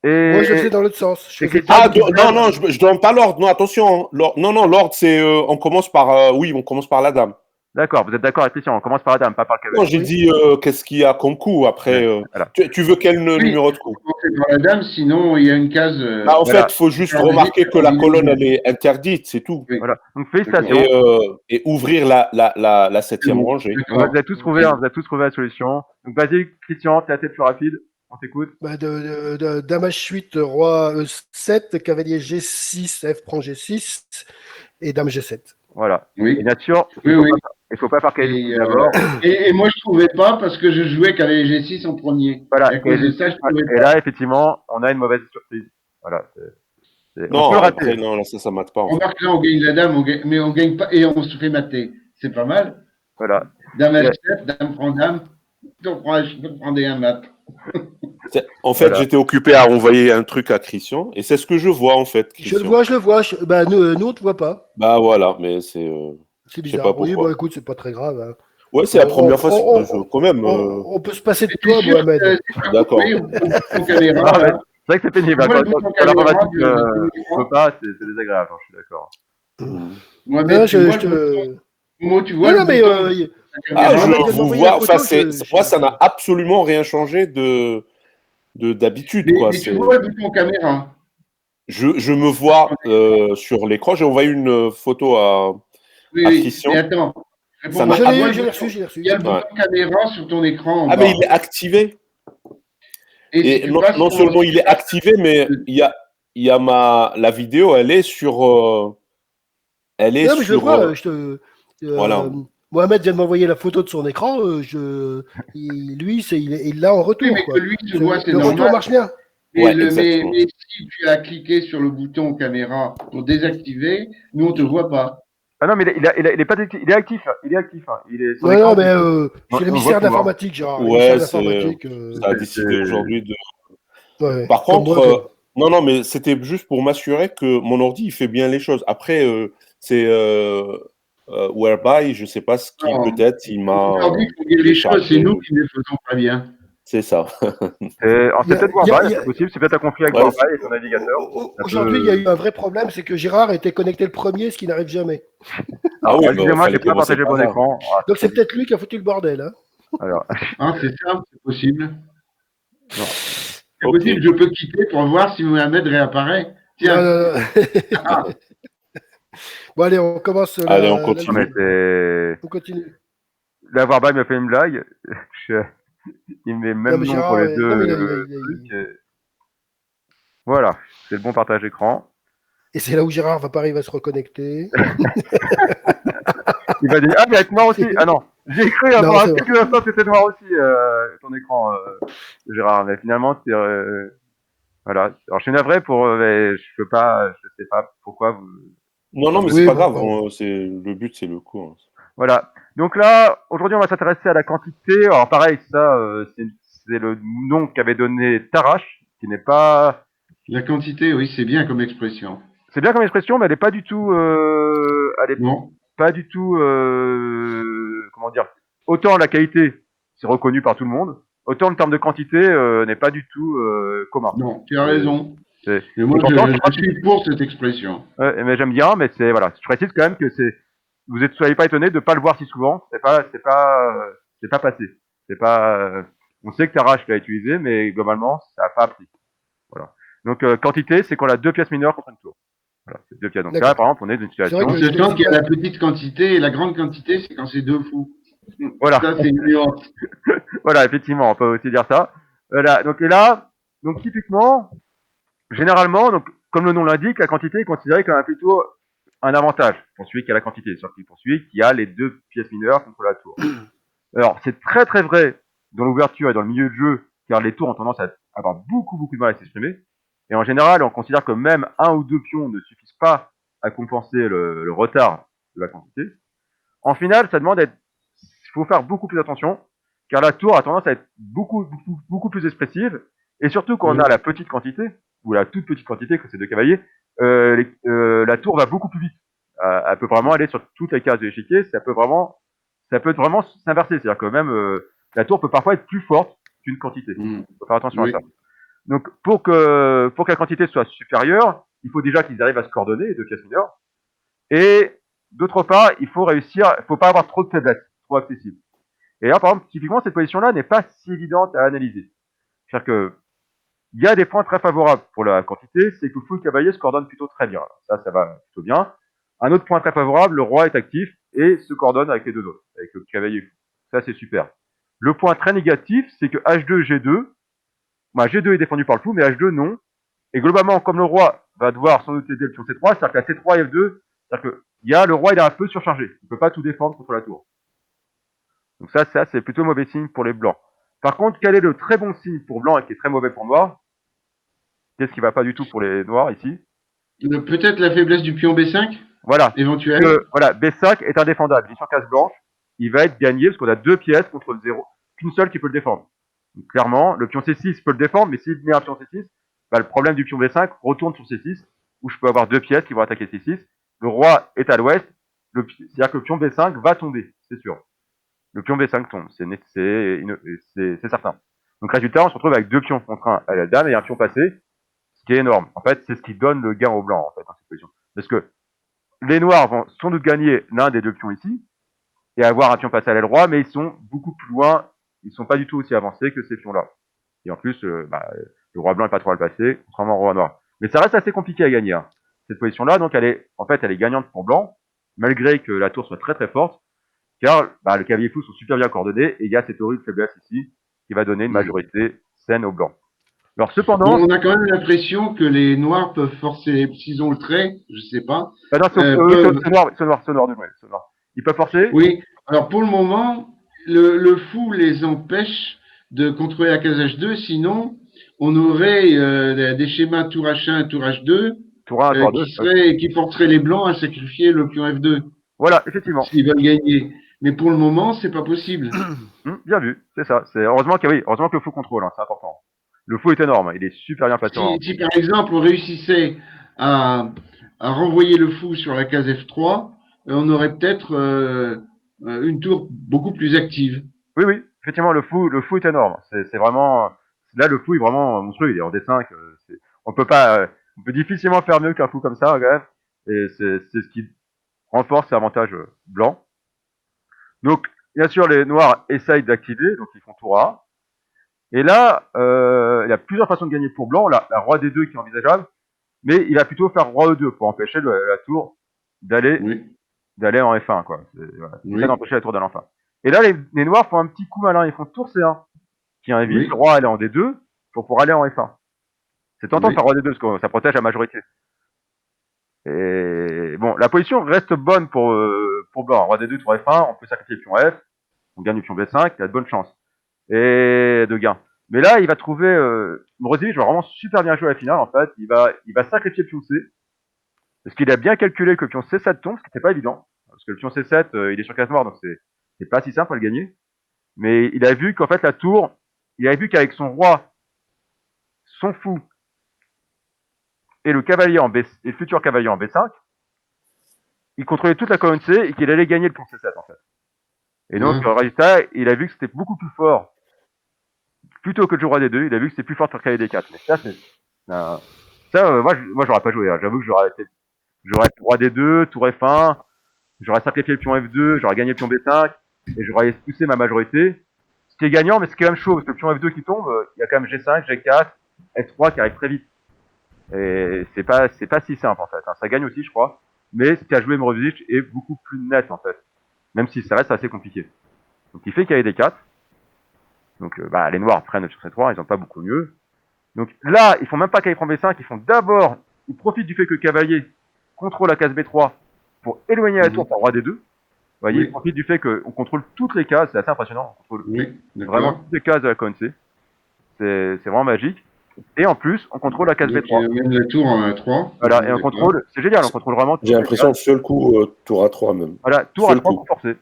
Et... Moi, je le faisais dans l'autre sens. Je et faisais Christian, dame, tu dis Non, dame. non, je donne pas l'ordre. Non, attention. Non, l'ordre, c'est. On commence par. Oui, on commence par la dame. D'accord, vous êtes d'accord avec Christian. On commence par la dame, pas par le Non, cavalier. j'ai dit qu'est-ce qu'il y a comme coup après. Voilà. Tu veux quel Oui. numéro de coup? C'est par la dame, sinon il y a une case. En Voilà. fait, il faut juste Ah, remarquer que la oui. colonne, elle est interdite, c'est tout. Oui. Voilà. Donc félicitations. Et ouvrir la septième Bon, rangée. d'accord. Vous avez tous trouvé, hein, vous avez tous trouvé la solution. Donc vas-y, Christian, t'es la tête plus rapide. On t'écoute. Bah, dame H8, roi E7, cavalier G6, F prend G6 et dame G7. Voilà. Oui. Et bien sûr, Oui. il faut pas faire cavalier Et, d'abord. et moi, je trouvais pas parce que je jouais cavalier G6 en premier. Voilà. Et à cause de ça, je trouvais Et là, effectivement, on a une mauvaise surprise. Voilà. On Non, peut le rater. après, non, là, ça mate pas. En fait. Remarque, là, on gagne la dame, mais on gagne pas, et on se fait mater. C'est pas mal. Voilà. Dame H7, dame prend dame, je peux prendre un mat. En fait, j'étais occupé à envoyer un truc à Christian, et c'est ce que je vois, en fait, Christian. Je le vois. Bah, nous, on te voit pas. Bah voilà, mais c'est. C'est je sais bizarre. pas pourquoi. Oui, bah écoute, c'est pas très grave. Hein. Ouais, c'est la première fois que je quand même. On peut se passer de toi, Mohamed. D'accord. Oui, on caméra. Ah, ouais. C'est vrai que c'est pénible. Moi, Quand je l'informatique caméra, ne peut pas, c'est désagréable. Hein, je suis d'accord. Moi, Non, Moi, tu vois, non, mais Ah, Mohamed vient de vous m'envoyer vois, la photo, enfin, moi, ça n'a absolument rien changé d'habitude, quoi. Mais tu vois le bouton caméra. Je me vois sur l'écran. J'ai envoyé une photo à Christian. Mais attends. Je l'ai reçu. Il y a le bouton caméra sur ton écran en bas. Mais il est activé. Et si non seulement il est activé, mais il y a la vidéo, elle est sur. Elle est non, mais je le vois. Voilà. Mohamed vient de m'envoyer la photo de son écran. Lui, il l'a en retour. Oui, mais quoi. que lui se voit, c'est le normal. retour marche bien. Ouais, mais exactement. si tu as cliqué sur le bouton caméra pour désactiver, nous, on ne te voit pas. Ah non, mais il est pas actif. Il est actif. Il est actif. Hein. Il est sur Non, l'écran. mais On c'est le voit mystère tout, hein. d'informatique, Gérard. Ouais, ça a décidé aujourd'hui de. Ouais, Par comme contre, non, mais c'était juste pour m'assurer que mon ordi il fait bien les choses. Après, c'est Whereby, je sais pas ce qui peut-être il m'a. Aujourd'hui, il faut dire les choses, c'est nous qui ne les faisons pas bien. C'est ça. C'est peut-être Whereby, c'est possible. C'est peut-être un conflit avec Whereby et son navigateur. Aujourd'hui, il y a eu un vrai problème, c'est que Gérard était connecté le premier, ce qui n'arrive jamais. Alors, oui, excusez-moi, fallait j'ai pas partagé commencer mon par écran. Ah, Donc c'est peut-être lui qui a foutu le bordel. Hein. alors, C'est ça, c'est possible. non. C'est possible, je peux quitter pour voir si Mohamed réapparaît. Tiens. Non. Bon, allez, on commence. Allez, on continue. On continue. Là, Whereby m'a fait une blague. Il met même nom pour les deux trucs. Voilà, c'est le bon partage écran. Et c'est là où Gérard va pas arriver à se reconnecter. Il va dire ah mais avec noir aussi. Ah non, j'ai cru avoir un quelques instants que c'était noir aussi ton écran, Gérard. Mais finalement c'est voilà. Alors je suis navré pour, mais je sais pas pourquoi vous. Non, mais c'est pas grave. Le but c'est le coup. Hein. Voilà. Donc là, aujourd'hui, on va s'intéresser à la quantité. Alors pareil, ça, c'est le nom qu'avait donné Tarash. qui n'est pas... La quantité, oui, c'est bien comme expression. C'est bien comme expression, mais elle n'est pas du tout... elle est Non. pas du tout... comment dire? Autant la qualité, c'est reconnu par tout le monde, autant le terme de quantité n'est pas du tout commun. Non, tu as raison. Et Mais moi, pourtant, je suis pour cette expression. ouais, mais j'aime bien, mais c'est voilà. Je précise quand même que c'est. Soyez pas étonnés de pas le voir si souvent. C'est pas passé. C'est pas. On sait que Tarrache l'a utilisé, mais globalement, ça a pas pris. Voilà. Donc quantité, c'est qu'on a deux pièces mineures contre une tour. Voilà, c'est deux pièces. Donc là, D'accord. par exemple, on est dans une C'est vrai situation. En que ce temps qu'il y a la petite quantité et la grande quantité, c'est quand c'est deux fous. Voilà. Ça, c'est une nuance. Voilà, effectivement, on peut aussi dire ça. Voilà. Donc et là, donc typiquement, généralement, donc comme le nom l'indique, la quantité est considérée comme plutôt un avantage pour celui qui a la quantité, surtout pour celui qui a les deux pièces mineures contre la tour. Alors, c'est très très vrai dans l'ouverture et dans le milieu de jeu, car les tours ont tendance à avoir beaucoup de mal à s'exprimer. Et en général, on considère que même un ou deux pions ne suffisent pas à compenser le retard de la quantité. En finale, ça demande d'être, il faut faire beaucoup plus attention, car la tour a tendance à être beaucoup plus expressive, et surtout quand on a la petite quantité, ou la toute petite quantité, que c'est deux cavaliers, la tour va beaucoup plus vite. Elle peut vraiment aller sur toutes les cases de l'échiquier, ça peut vraiment s'inverser, c'est-à-dire que même la tour peut parfois être plus forte qu'une quantité. Il faut faire attention à ça. Donc pour que la quantité soit supérieure, il faut déjà qu'ils arrivent à se coordonner, les deux pièces mineures, et d'autre part, il faut pas avoir trop de faiblesse, trop accessible. Et là, par exemple, typiquement, cette position-là n'est pas si évidente à analyser. C'est-à-dire que il y a des points très favorables pour la quantité, c'est que le fou et le cavalier se coordonnent plutôt très bien. Ça va plutôt bien. Un autre point très favorable, le roi est actif et se coordonne avec les deux autres, avec le cavalier et le fou. Ça, c'est super. Le point très négatif, c'est que H2, G2, G2 est défendu par le fou, mais H2 non. Et globalement, comme le roi va devoir sans doute aider le pion C3, c'est-à-dire que la C3 et F2, c'est-à-dire que le roi il est un peu surchargé. Il peut pas tout défendre contre la tour. Donc ça c'est plutôt mauvais signe pour les blancs. Par contre, quel est le très bon signe pour blanc et qui est très mauvais pour noir? Qu'est-ce qui va pas du tout pour les noirs ici? Peut-être la faiblesse du pion B5, Voilà. éventuelle. Voilà, B5 est indéfendable. Il est sur case blanche. Il va être gagné parce qu'on a deux pièces contre le zéro. Qu'une seule qui peut le défendre. Donc, clairement, le pion C6 peut le défendre, mais s'il met un pion C6, le problème du pion B5 retourne sur C6, où je peux avoir deux pièces qui vont attaquer C6. Le roi est à l'ouest. C'est-à-dire que le pion B5 va tomber, c'est sûr. Le pion B5 tombe, c'est certain. Donc résultat, on se retrouve avec deux pions contre un à la dame et un pion passé, ce qui est énorme. En fait, c'est ce qui donne le gain au blanc, en fait, dans cette position. Parce que les noirs vont sans doute gagner l'un des deux pions ici, et avoir un pion passé à l'aile roi, mais ils sont beaucoup plus loin, ils sont pas du tout aussi avancés que ces pions-là. Et en plus, le roi blanc n'est pas trop à le passer, contrairement au roi noir. Mais ça reste assez compliqué à gagner, hein. Cette position-là, donc elle est gagnante pour blanc, malgré que la tour soit très très forte, car le cavalier fou sont super bien coordonnés, et il y a cette horrible faiblesse ici, qui va donner une majorité saine aux blancs. Alors cependant... Bon, on a quand même l'impression que les noirs peuvent forcer, s'ils ont le trait, je sais pas. non, c'est noir de jouer, c'est noir. Ils peuvent forcer. Oui, alors pour le moment, le fou les empêche de contrôler la case H2, sinon on aurait des schémas tour H1, tour H2, tour 1, tour 2, qui porteraient les blancs à sacrifier le pion F2. Voilà, effectivement. S'ils veulent gagner. Mais pour le moment, c'est pas possible. Bien vu, c'est ça. Heureusement que le fou contrôle, hein, c'est important. Le fou est énorme, il est super bien placé. Si par exemple on réussissait à renvoyer le fou sur la case F3, on aurait peut-être une tour beaucoup plus active. Oui, effectivement, le fou est énorme. C'est vraiment, là, le fou est vraiment monstrueux, il est en D5. On peut difficilement faire mieux qu'un fou comme ça, quand même. Et c'est ce qui renforce l'avantage blanc. Donc, bien sûr, les noirs essayent d'activer, donc ils font tour A. Et là, il y a plusieurs façons de gagner pour blanc. La roi D2 qui est envisageable, mais il va plutôt faire roi E2 pour empêcher la tour d'aller en F1, quoi. C'est ça d'empêcher la tour d'aller en F1. Et là, les noirs font un petit coup malin, ils font tour C1, qui invite le roi à aller en D2 pour aller en F1. C'est tentant de faire roi D2 parce que ça protège la majorité. Et bon, la position reste bonne pour blanc. Roi D2, tour F1, on peut sacrifier le pion F, on gagne le pion B5, il a de bonnes chances. Et de gain. Mais là, il va trouver... Morozevich va vraiment super bien jouer à la finale, en fait. Il va sacrifier le pion C, parce qu'il a bien calculé que le pion C7 tombe, ce qui n'était pas évident. Parce que le pion C7, il est sur case noire, donc c'est pas si simple à le gagner. Mais il a vu qu'en fait, la tour... Il a vu qu'avec son roi son fou et le cavalier en B, et le futur cavalier en B5, il contrôlait toute la colonne C et qu'il allait gagner le pion C7 en fait. Et donc, le résultat, il a vu que c'était beaucoup plus fort, plutôt que le jeu roi D2, il a vu que c'était plus fort que le cavalier D4. Mais ça, moi, j'aurais pas joué, hein. J'avoue que j'aurais roi D2, tour F1, j'aurais sacrifié le pion F2, j'aurais gagné le pion B5, et j'aurais poussé ma majorité. Ce qui est gagnant, mais c'est quand même chaud, parce que le pion F2 qui tombe, il y a quand même G5, G4, F3 qui arrive très vite. Et c'est pas si simple, en fait, hein. Ça gagne aussi, je crois. Mais ce qu'a joué Mrovic est beaucoup plus net, en fait. Même si ça reste assez compliqué. Donc il fait qu'il y a des 4. Donc les noirs prennent sur C3, ils ont pas beaucoup mieux. Donc là, ils font même pas cavalier prend B5, ils font d'abord, ils profitent du fait que le cavalier contrôle la case B3 pour éloigner la tour par roi D2. Vous voyez, ils profitent du fait qu'on contrôle toutes les cases, c'est assez impressionnant. On contrôle vraiment toutes les cases de la colonne C. C'est vraiment magique. Et en plus, on contrôle la case B3. Même la tour en A3. Voilà, et on contrôle, c'est génial, on contrôle vraiment. J'ai l'impression, seul coup, tour A3 même. Voilà, tour A3 pour forcer.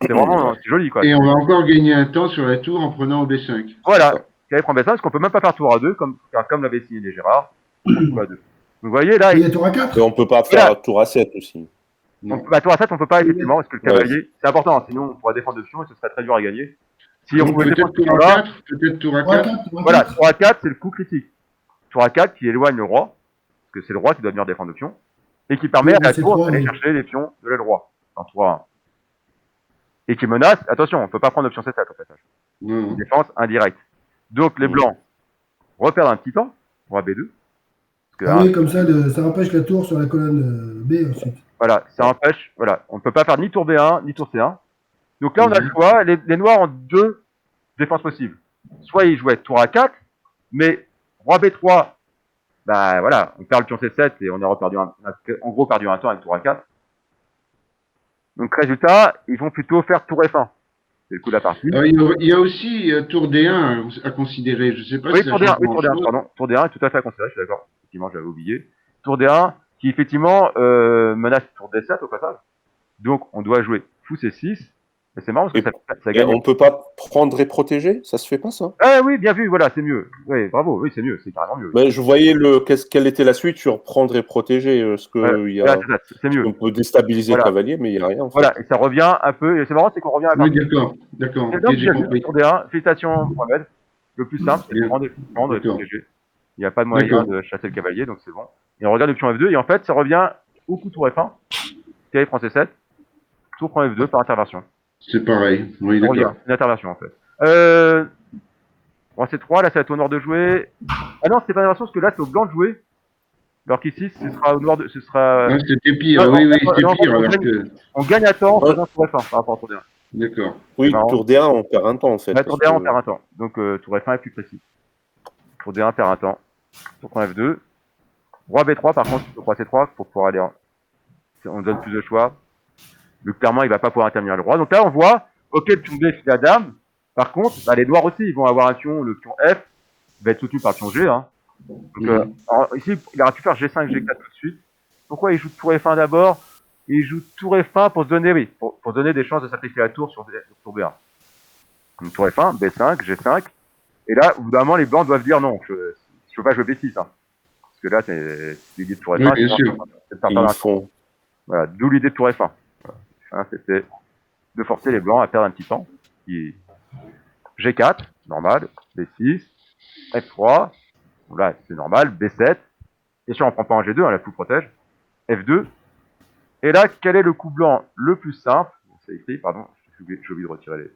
C'est vraiment joli, quoi. Et on va encore gagner un temps sur la tour en prenant au B5. Voilà, cavalier prend B5, parce qu'on peut même pas faire tour A2, comme l'avait signé les Gérard. Tour A2. Donc vous voyez, là, Il y a tour A4. Et on peut pas faire tour A7 aussi. Tour A7, on peut pas, effectivement, parce que le cavalier, c'est important, hein, sinon on pourra défendre de pion et ce serait très dur à gagner. Si on pouvait défendre tour là, A4, peut-être tour A4. voilà, tour A4, c'est le coup critique. Tour A4 qui éloigne le roi, parce que c'est le roi qui doit venir défendre le pion, et qui permet à la tour d'aller chercher les pions de l'aile roi, en tour A1. Et qui menace, attention, on peut pas prendre l'option C7 au passage. Défense indirecte. Donc les blancs reperdent un petit temps, roi B2. Oui, comme ça, ça empêche la tour sur la colonne B ensuite. Voilà, ça empêche, voilà, on ne peut pas faire ni tour B1, ni tour C1. Donc là, on a le choix, les noirs ont deux défenses possibles. Soit ils jouaient tour A4, mais roi B3, voilà, on perd le pion C7 et on a reperdu en gros perdu un temps avec tour A4. Donc résultat, ils vont plutôt faire tour F1. C'est le coup de la partie. Il y a aussi tour D1 à considérer. Je sais pas si ça tour D1, pardon. Tour D1 est tout à fait à considérer, je suis d'accord. Effectivement, j'avais oublié. Tour D1 qui effectivement menace tour D7 au passage. Donc on doit jouer fou C6. Et c'est marrant parce que ça gagne. On peut pas prendre et protéger? Ça se fait pas, ça? Ah oui, bien vu, voilà, c'est mieux. Oui, bravo, oui, c'est mieux, c'est carrément mieux. Mais je voyais quelle était la suite sur prendre et protéger. Parce que c'est mieux. On peut déstabiliser le cavalier, mais il n'y a rien. En fait. Voilà, et ça revient un peu. Et c'est marrant, c'est qu'on revient à. Oui, d'accord. Okay, j'ai compris. Tour D1, félicitations, Mohamed. Le plus simple, c'est de prendre et protéger. Il n'y a pas de moyen de chasser le cavalier, donc c'est bon. Et on regarde le pion F2, et en fait, ça revient au coup tour F1. Cavalier prend C7, tour prend F2 par intervention. C'est pareil, oui, d'accord. Une intervention, en fait. Roi C3, là, c'est à toi noir de jouer. Ah non, c'est pas une intervention, parce que là, c'est au blanc de jouer. Alors qu'ici, ce sera au noir de. Ce sera. Ah, c'était pire, c'était pire. On gagne à temps en faisant tour F1 par rapport à tour D1. D'accord. Oui, tour D1, on perd un temps, en fait. Tour D1, on perd un temps. Donc, tour F1 est plus précis. Tour D1 perd un temps. Tour prend F2. Roi B3, par contre, roi C3, pour pouvoir aller on donne plus de choix. Donc, clairement, il va pas pouvoir intervenir le roi. Donc là, on voit, ok, le pion B, c'est la dame. Par contre, les noirs aussi, ils vont avoir un pion, le pion F, va être soutenu par le pion G. Hein. Donc, ici, il aurait pu faire G5, G4 tout de suite. Pourquoi il joue tour F1 d'abord? Il joue tour F1 pour se donner, pour donner des chances de sacrifier la tour sur tour B1. Donc, tour F1, B5, G5. Et là, au bout d'un moment, les blancs doivent dire non, je veux pas jouer B6. Hein. Parce que là, c'est l'idée de tour F1. Oui, bien sûr. Ils font. Voilà, d'où l'idée de tour F1. Voilà. C'était de forcer les blancs à perdre un petit temps. G4, normal. B6, F3, là c'est normal. B7. Et si on prend pas un G2, la fou protège. F2. Et là, quel est le coup blanc le plus simple? C'est écrit, pardon, j'ai oublié de retirer les.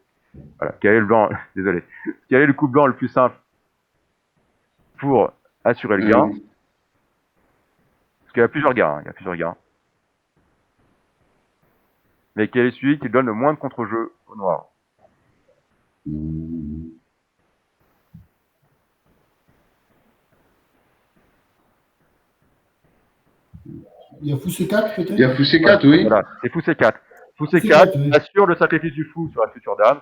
Voilà, quel est le blanc, désolé. Quel est le coup blanc le plus simple pour assurer le gain? Parce qu'il y a plusieurs gains, Mais quel est celui qui donne le moins de contre-jeu au noir? Il y a fou C4 peut-être? Il y a fou C4, oui. Voilà, c'est fou C4. Fou C4 assure le sacrifice du fou sur la future dame.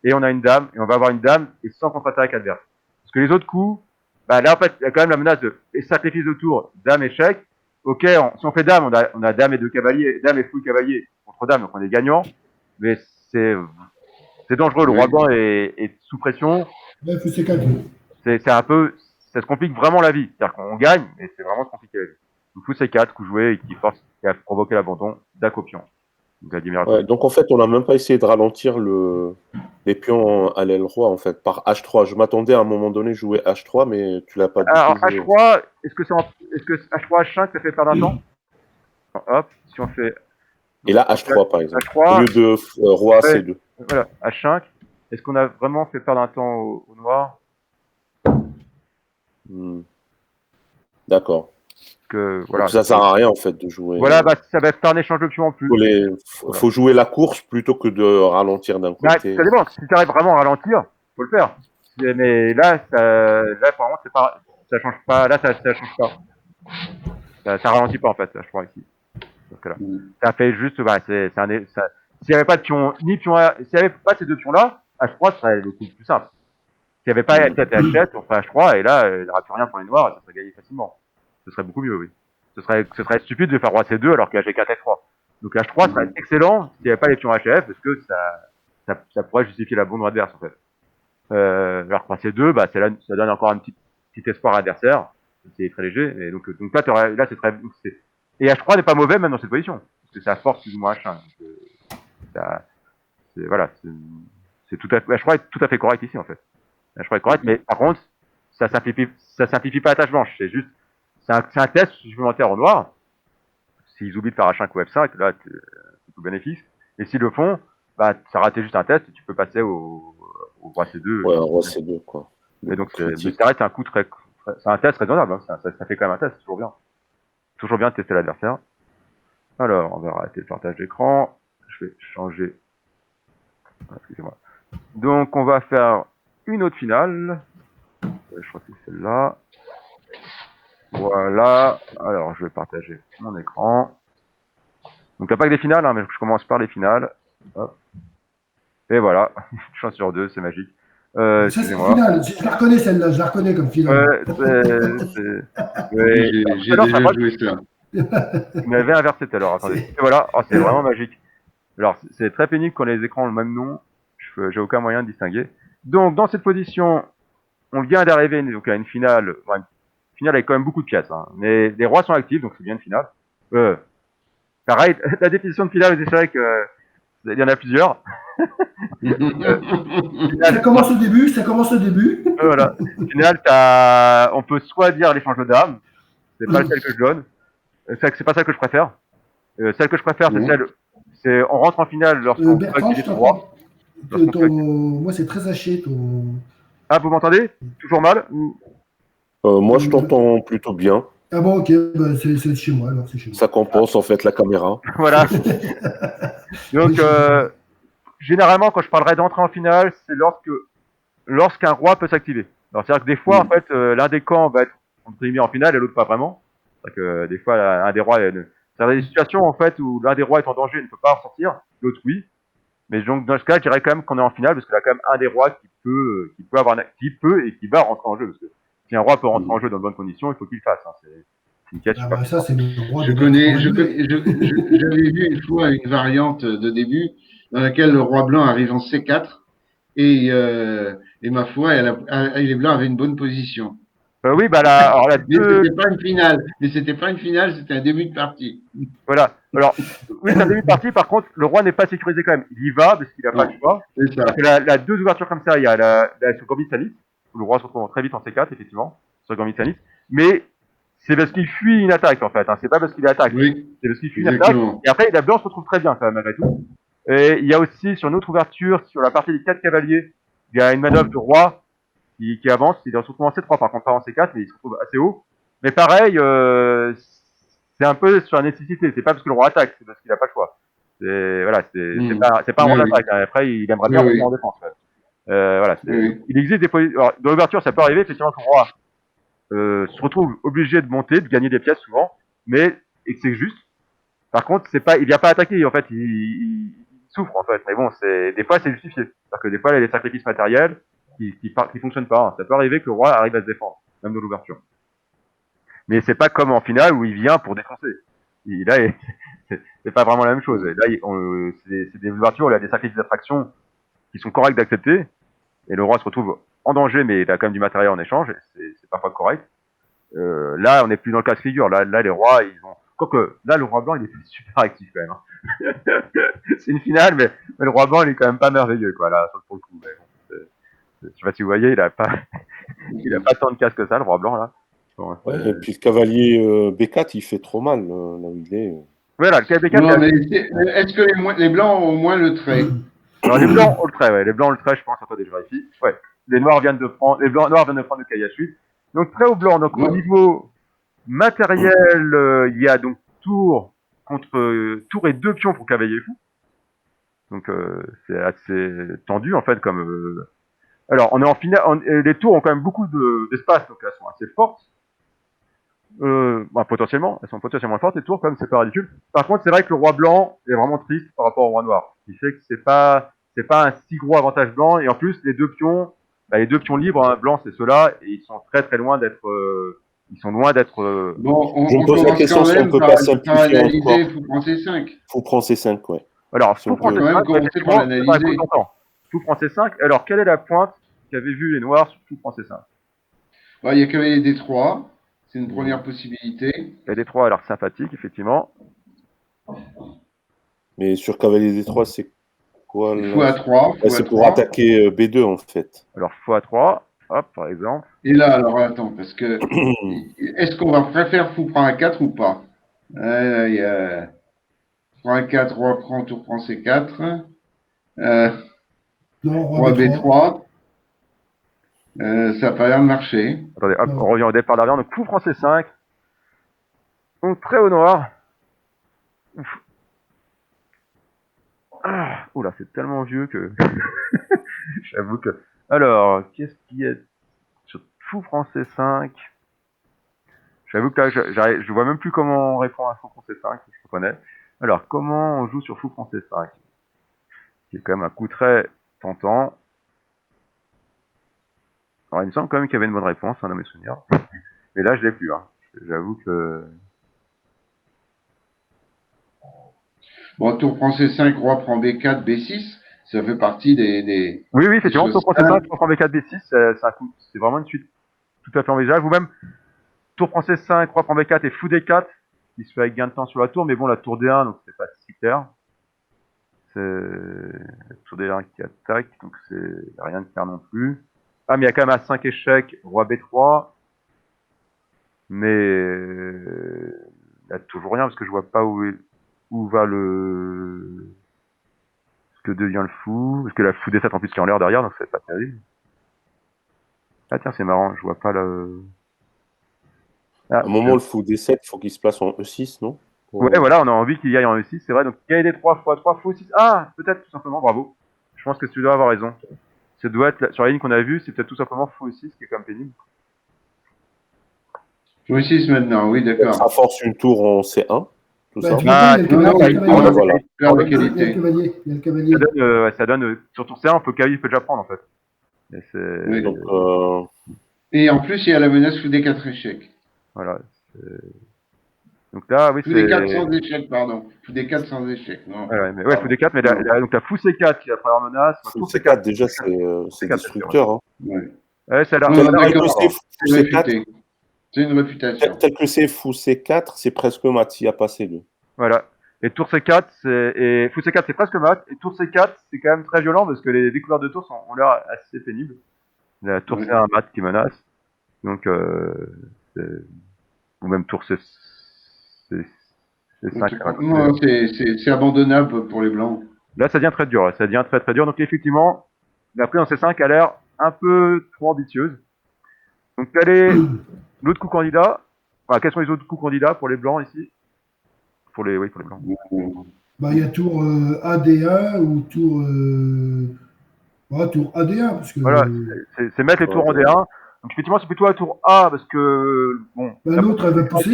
Et on a une dame, et on va avoir une dame, et sans contre-attaque adverse. Parce que les autres coups, là en fait, il y a quand même la menace de sacrifice de tour, dame, échec. Ok, si on fait dame, on a dame et deux cavaliers, dame et fou cavalier contre dame, donc on est gagnant. Mais c'est dangereux, le roi blanc est sous pression. Ouais, fou C4. C'est un peu, ça se complique vraiment la vie. C'est-à-dire qu'on gagne, mais c'est vraiment compliqué la vie. Donc coup C4, coup joué, et qui a provoqué l'abandon d'Acopion. Donc Vladimir Ouais, donc en fait, on n'a même pas essayé de ralentir les pions à l'aile roi en fait par H3. Je m'attendais à un moment donné jouer H3, mais tu l'as pas du Alors tout joué. H3, est-ce que H3, H5, ça fait perdre un temps? Hop, si on fait Et là, H3 par exemple. Au H3, lieu de roi ouais, C2. voilà, H5, est-ce qu'on a vraiment fait perdre un temps au noir? Hmm. D'accord. Voilà. Donc ça sert à rien en fait de jouer. Voilà, bah, ça va faire un échange de pions en plus. Faut jouer la course plutôt que de ralentir d'un Bah, côté. ça dépend. Si tu arrives vraiment à ralentir, faut le faire. Mais là, par contre, ça change pas. Là, ça change pas. Ça ralentit pas en fait, je crois ici. Donc là, ça fait juste, bah, s'il y avait pas de pion, ni pion, s'il y avait pas ces deux pions-là, H3 serait le coup le plus simple. S'il y avait pas H7 et H7, on ferait H3 et là, il n'y aura plus rien pour les noirs, et ça serait gagné facilement. Ce serait beaucoup mieux, oui. Ce serait stupide de faire roi C2 alors qu'il y a G4 F3. Donc H3 serait excellent s'il n'y avait pas les pions HF parce que ça pourrait justifier l'abandon adverse en fait. Alors que roi C2, bah, ça donne encore un petit espoir à l'adversaire. C'est très léger. Et donc là, c'est très, et H3 n'est pas mauvais même dans cette position. Parce que ça force plus ou moins H1. Voilà, c'est tout à fait, H3 est tout à fait correct ici en fait. H3 est correct, mais par contre, ça simplifie pas la tâche blanche. C'est un test supplémentaire au noir. S'ils oublient de faire H5 ou F5, là, c'est tout bénéfice. Et s'ils le font, bah, ça raté juste un test et tu peux passer au roi C2. Ouais, un roi C2, quoi. Et donc, c'est un coup c'est un test raisonnable, hein. Ça fait quand même un test, c'est toujours bien. Toujours bien de tester l'adversaire. Alors, on va arrêter le partage d'écran. Je vais changer. Excusez-moi. Donc, on va faire une autre finale. Je crois que c'est celle-là. Voilà. Alors, je vais partager mon écran. Donc, il n'y a pas que des finales, hein, mais je commence par les finales. Hop. Et voilà. Chance sur deux, c'est magique. Excusez-moi. Finale. Je la reconnais celle-là, je la reconnais comme finale. J'ai déjà joué ça. Vous m'avez inversé tout à l'heure, attendez. Et voilà, oh, c'est vraiment magique. Alors, c'est très pénible quand les écrans ont le même nom. J'ai aucun moyen de distinguer. Donc, dans cette position, on vient d'arriver donc à une finale. Une finale avec quand même beaucoup de pièces. Hein. Mais les rois sont actifs, donc c'est bien une finale. Pareil, la définition de finale, c'est vrai que il y en a plusieurs. Ça commence au début. Voilà. Finale, on peut soit dire l'échange de dames. C'est pas celle que je donne. C'est pas celle que je préfère. Celle que je préfère, c'est on rentre en finale lorsqu'on peut activer son roi. Moi, c'est très haché. Ah, vous m'entendez? Toujours mal? Moi, je t'entends plutôt bien. Ah bon, ok, bah, c'est chez moi, alors c'est chez moi. Ça compense en fait la caméra. Voilà. Donc, généralement, quand je parlerai d'entrer en finale, c'est lorsqu'un roi peut s'activer. Alors, c'est-à-dire que des fois, en fait, l'un des camps va être entre guillemets en finale et l'autre pas vraiment. C'est-à-dire que des fois, un des rois, c'est des situations en fait où l'un des rois est en danger et ne peut pas en sortir, l'autre oui. Mais donc dans ce cas, je dirais quand même qu'on est en finale parce qu'il y a quand même un des rois qui peut et qui va rentrer en jeu. Parce que si un roi peut rentrer en jeu dans de bonnes conditions, il faut qu'il le fasse. Hein. C'est une quête. Ça, c'est le roi. J'avais vu une fois une variante de début dans laquelle le roi blanc arrive en C4 et ma foi, les blancs avaient une bonne position. Oui, bah là, alors là, c'était pas une finale, c'était un début de partie. Voilà. Alors, oui, c'est un début de partie. Par contre, le roi n'est pas sécurisé quand même. Il y va parce qu'il n'a pas le choix. C'est ça. La deux ouvertures comme ça, il y a sur Gambit Salis, où le roi se retrouve très vite en C4, effectivement, sur Gambit Salis. Mais c'est parce qu'il fuit une attaque, en fait. Hein. C'est pas parce qu'il attaque. Oui. C'est parce qu'il fuit une attaque. Et après, la blanc se retrouve très bien, quand même, malgré tout. Et il y a aussi, sur une autre ouverture, sur la partie des 4 cavaliers, il y a une manœuvre de roi qui avance. Il se retrouve en C3, par contre, pas en C4, mais il se retrouve assez haut. Mais pareil, c'est un peu sur la nécessité. C'est pas parce que le roi attaque, c'est parce qu'il n'a pas le choix. C'est pas un roi d'attaque. Hein. Après, il aimerait bien rentrer en défense. Voilà. Il existe des positions. Dans l'ouverture, ça peut arriver effectivement que le roi se retrouve obligé de monter, de gagner des pièces souvent, et que c'est juste. Par contre, il vient pas attaquer. En fait, il souffre en fait. Mais bon, des fois c'est justifié. C'est-à-dire que des fois, il y a des sacrifices matériels qui fonctionnent pas. Hein. Ça peut arriver que le roi arrive à se défendre, même de l'ouverture. Mais c'est pas comme en finale où il vient pour défoncer. Là, c'est pas vraiment la même chose. Là, c'est des ouvertures où il y a des sacrifices d'attraction qui sont corrects d'accepter, et le roi se retrouve en danger, mais il a quand même du matériel en échange, et c'est parfois correct. Là, on n'est plus dans le cas de figure. Là, les rois, ils ont... Quoique, là, le roi blanc, il est super actif quand même. Hein. C'est une finale, mais le roi blanc, il est quand même pas merveilleux, quoi, là, sur le coup. Mais bon, je sais pas si vous voyez, il a pas tant de casse que ça, le roi blanc, là. Bon, Ouais, et puis le cavalier B4, il fait trop mal, là où il est. voilà, le KB4. Non, mais est-ce que les blancs ont au moins le trait? Alors, les blancs ont le trait, ouais. Les blancs ont le trait, je pense, attendez, je vérifie. Ouais. Les noirs viennent de prendre, noirs viennent de prendre le KH8. Donc, trait au blanc. Donc, au niveau matériel, il y a donc tour et 2 pions pour cavalier fou. Donc, c'est assez tendu, en fait, comme, alors, on est en finale, les tours ont quand même beaucoup d'espace, donc elles sont assez fortes. Potentiellement, elles sont potentiellement fortes, les tours, quand même, c'est pas ridicule. Par contre, c'est vrai que le roi blanc est vraiment triste par rapport au roi noir. Ce qui fait que c'est pas un si gros avantage blanc, et en plus, les deux pions libres, hein, blanc, c'est ceux-là, et ils sont très loin d'être, Bon, Je me on pose la commence question quand si on même peut par pas simplifier analyser encore. fou prend C5. Fou prend C5, ouais. Alors, Si on fou On peut français quand même 5, commencer par effectivement, l'analyser. écoute, longtemps. Fou français 5, alors, quelle est la pointe qu'avaient vu les noirs sur fou français 5? Il y a cavalier D3, c'est une première possibilité. Il y a des trois, alors sympathiques, effectivement. Mais sur cavalier D3, c'est quoi Fou là? A3, fou C'est pour A3. attaquer B2 en fait. Alors, fou à 3, hop, par exemple. Et là, alors attends, parce que est-ce qu'on va préférer fou prend A4 ou pas? Il y a fou A4, roi prend, tour prend C4. Non, Roi roi B3. B3. Ça n'a pas l'air de marcher. Attendez, hop, Non. on revient au départ d'arrière. Donc, fou français 5. Donc, très au noir. Ouf. Ah, oula, c'est tellement vieux que... J'avoue que... Alors, qu'est-ce qui est sur fou français 5? J'avoue que là, je vois même plus comment on répond à fou français 5, je reconnais. Alors, comment on joue sur fou français 5? Qui est quand même un coup très tentant. Alors, il me semble quand même qu'il y avait une bonne réponse, hein, dans mes souvenirs. Mais là, je l'ai plus, hein. J'avoue que... Bon, tour prend C5, roi prend B4, B6. Ça fait partie des Oui, effectivement, tour français 5, simples. tour prend B4, B6, c'est un coup, c'est vraiment une suite tout à fait envisageable. Ou même, tour prend C5, roi prend B4 et fou D4, qui se fait avec gain de temps sur la tour, mais bon, la tour D1, donc c'est pas si clair. C'est la tour D1 qui attaque, donc c'est rien de clair non plus. Ah, mais il y a quand même à 5 échecs, roi B3, mais il y a toujours rien, parce que je vois pas où va ce que devient le fou, parce que la fou D7 en plus qui est en l'air derrière, donc c'est pas terrible. Ah tiens, c'est marrant, je vois pas le... À un moment, le fou D7, il faut qu'il se place en E6, non? Ouais, voilà, on a envie qu'il y aille en E6, c'est vrai. Donc, il y a des 3 fois 3 fou 6. Ah, peut-être tout simplement, bravo. Je pense que tu dois avoir raison. Ça doit être, sur la ligne qu'on a vue, c'est peut-être tout simplement fou 6 qui est quand même pénible. Fou 6 maintenant, oui, d'accord. Ça force une tour en C1, tout Bah, ça. tu vois, il y a le cavalier, non, il y a le non, cavalier. Peur de Il y a le qualité. cavalier, il y a le cavalier. Ça donne, sur tour C1, cavalier peut déjà prendre, en fait. Et c'est, Oui. Donc, Et en plus, il y a la menace fou D4 échecs. voilà. Donc là, oui, Fou c'est... D4 sans échec, pardon. Fou D4 sans échec, non. Ouais, mais ouais, fou D4, mais donc la fou C4 qui est la première menace. fou C4, déjà, c'est destructeur. Hein. Ouais. Ouais, ça a l'air... Non, Tel que d'accord. c'est fou C'est C4, réfuté. C'est une réputation. tel que c'est fou C4, c'est presque mat, il n'y a pas C2. Voilà. Et tour C4, et fou C4, c'est presque mat. Et tour C4, c'est quand même très violent parce que les découvertes de tour ont l'air assez pénibles. La tour C1 mat qui menace. Donc, ou même tour C5. Non, c'est abandonnable pour les blancs. Là, ça devient très dur. Là. Ça devient très dur. Donc, effectivement, la prise en C5 a l'air un peu trop ambitieuse. Donc, quel est l'autre coup candidat? Enfin, quels sont les autres coups candidats pour les blancs ici? Pour les blancs. Bah, il y a tour AD1 ou tour, tour AD1. Parce que, voilà, c'est mettre les tours en D1. Donc, effectivement, c'est plutôt la tour A parce que, bon, bah, l'autre, elle va pousser.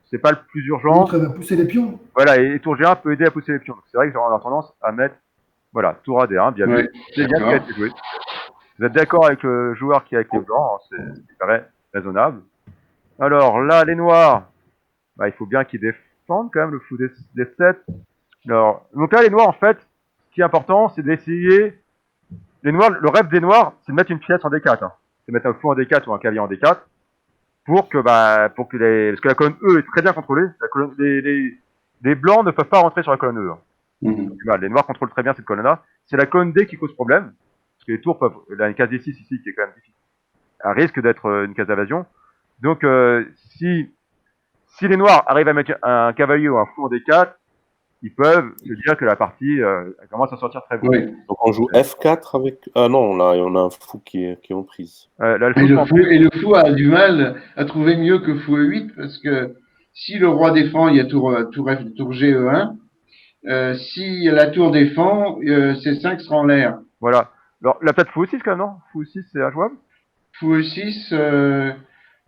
C'est pas le plus urgent. L'autre, elle va pousser les pions. Voilà, et tour G1 peut aider à pousser les pions. Donc, c'est vrai que j'aurais tendance à mettre, voilà, tour AD1, bien vu. C'est bien ce qui a été joué. Vous êtes d'accord avec le joueur qui est avec les blancs, hein, c'est paraît raisonnable. Alors là, les noirs, bah, il faut bien qu'ils défendent quand même le fou D7. Alors, donc là, les noirs, en fait, ce qui est important, c'est d'essayer les noirs, le rêve des noirs, c'est de mettre une pièce en D4. Hein. C'est de mettre un fou en D4 ou un cavalier en D4 pour que parce que la colonne E est très bien contrôlée. Les blancs ne peuvent pas rentrer sur la colonne E. Hein. Les noirs contrôlent très bien cette colonne-là. C'est la colonne D qui cause problème. Parce que les tours peuvent, il y a une case D6 ici qui est quand même difficile. À risque d'être une case d'invasion. Donc, si les noirs arrivent à mettre un cavalier ou un fou en D4, ils peuvent se dire que la partie elle commence à sortir très bien. Oui. Donc on joue F4 avec. Ah non, là, on a un fou qui est en prise. Là, Et le fou a du mal à trouver mieux que fou E8 parce que si le roi défend, il y a tour F, tour G, E1. Si la tour défend, C5 sera en l'air. Voilà. Alors, là, peut-être fou E6 quand même, non? Fou E6, c'est injouable? Fou E6,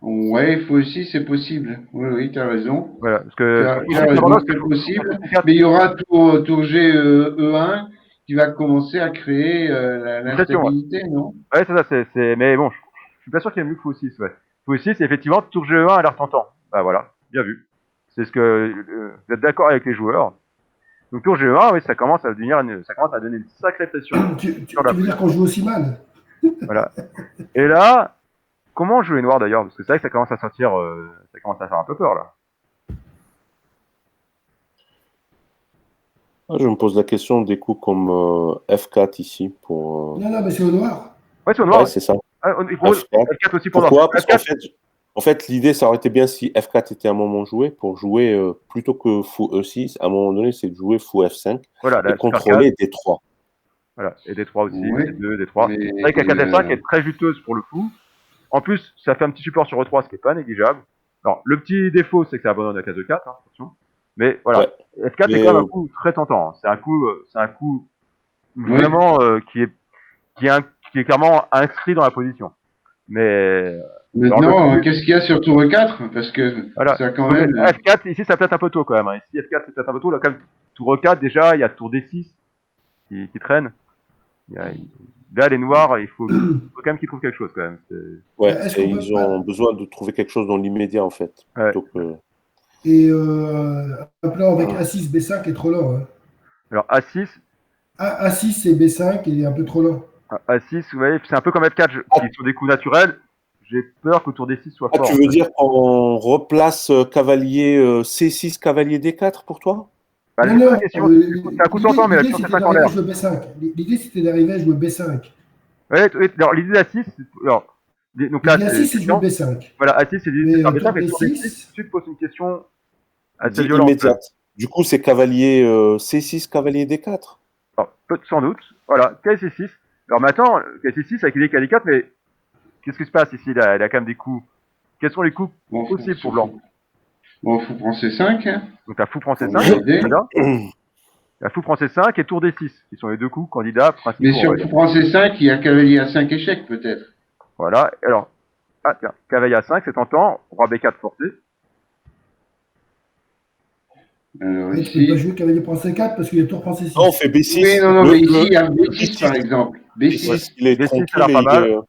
ouais, fou E6, c'est possible. Oui, tu as raison. Voilà, parce que Tu as raison, c'est possible. Mais il y aura tour G, E1 qui va commencer à créer l'instabilité, non? Ouais, c'est ça, mais bon, je suis pas sûr qu'il y ait mieux que fou E6, ouais. Fou E6, effectivement, tour G1 a l'air tentant. Bah voilà, bien vu. C'est ce que, vous êtes d'accord avec les joueurs. Donc tour G1, oui, ça commence à donner une sacrée pression. Tu veux dire qu'on joue aussi mal? Voilà. Et là, comment jouer noir d'ailleurs? Parce que c'est vrai que ça commence à sortir, ça commence à faire un peu peur là. Je me pose la question des coups comme F4 ici pour. Non, mais c'est au noir. Ouais, c'est au noir. Ouais, c'est ça. Il propose F4 aussi pour Pourquoi? noir. Parce qu'en fait, l'idée, ça aurait été bien si F4 était à un moment joué, pour jouer plutôt que fou E6, à un moment donné, c'est de jouer fou F5 et contrôler D3. Voilà, et D3 aussi, Ouais, D2, D3. C'est vrai que la 4F5 est très juteuse pour le fou. En plus, ça fait un petit support sur E3, ce qui est pas négligeable. Alors, le petit défaut, c'est que ça abandonne la case E4, hein, attention. Mais voilà, ouais. F4 est quand même un coup très tentant. Hein. C'est un coup vraiment qui est clairement inscrit dans la position. Mais maintenant, qu'est-ce qu'il y a sur tour E4? Parce que voilà. ça quand même. F4, ici, ça peut être un peu tôt quand même. Hein. Ici, F4, c'est peut-être un peu tôt. Là, quand même, tour E4, déjà, il y a tour D6 qui traîne. Là, les noirs, il faut quand même qu'ils trouvent quelque chose quand même. Ouais, ils ont besoin de trouver quelque chose dans l'immédiat en fait. Ouais. Et un plan avec A6, B5 est trop lent. Hein. Alors A6. A6 et B5, il est un peu trop lent. A6, vous voyez, c'est un peu comme F4 qui sont des coups naturels. J'ai peur que tour D6 soit fort. Tu veux dire qu'on replace cavalier C6, cavalier D4 pour toi? Bah, non, c'est un coup tentant, mais la tour C5 en l'air. L'idée, c'était d'arriver à jouer B5. Ouais, alors l'idée d'A6, donc là, A6, c'est jouer B5. Voilà, A6, c'est l'idée de faire B5, mais tour D6, tu te poses une question assez violente. Immédiate. Du coup, c'est cavalier C6, cavalier D4. Alors, sans doute. Voilà, KC6. Alors maintenant, KC6 avec l'idée KD4, mais qu'est-ce qui se passe ici? Il a quand même des coups. Quels sont les coups possibles pour blanc? Bon, fou prend C5. Hein. Donc la fou prend C5. La fou prend C5 et tour D6, qui sont les deux coups candidats principaux. Mais sur fou prend C5, il y a cavalier A5 échec peut-être. Voilà. Alors, tiens, cavalier A5, c'est tentant. Roi B4 forcé. Alors, ici... Tu ne peux pas jouer cavalier prend C4 parce qu'il y a tour prend C6. Non, on fait B6. Oui, non, mais ici, il y a B6 par exemple. B6, il est B6, ça a l'air pas mal.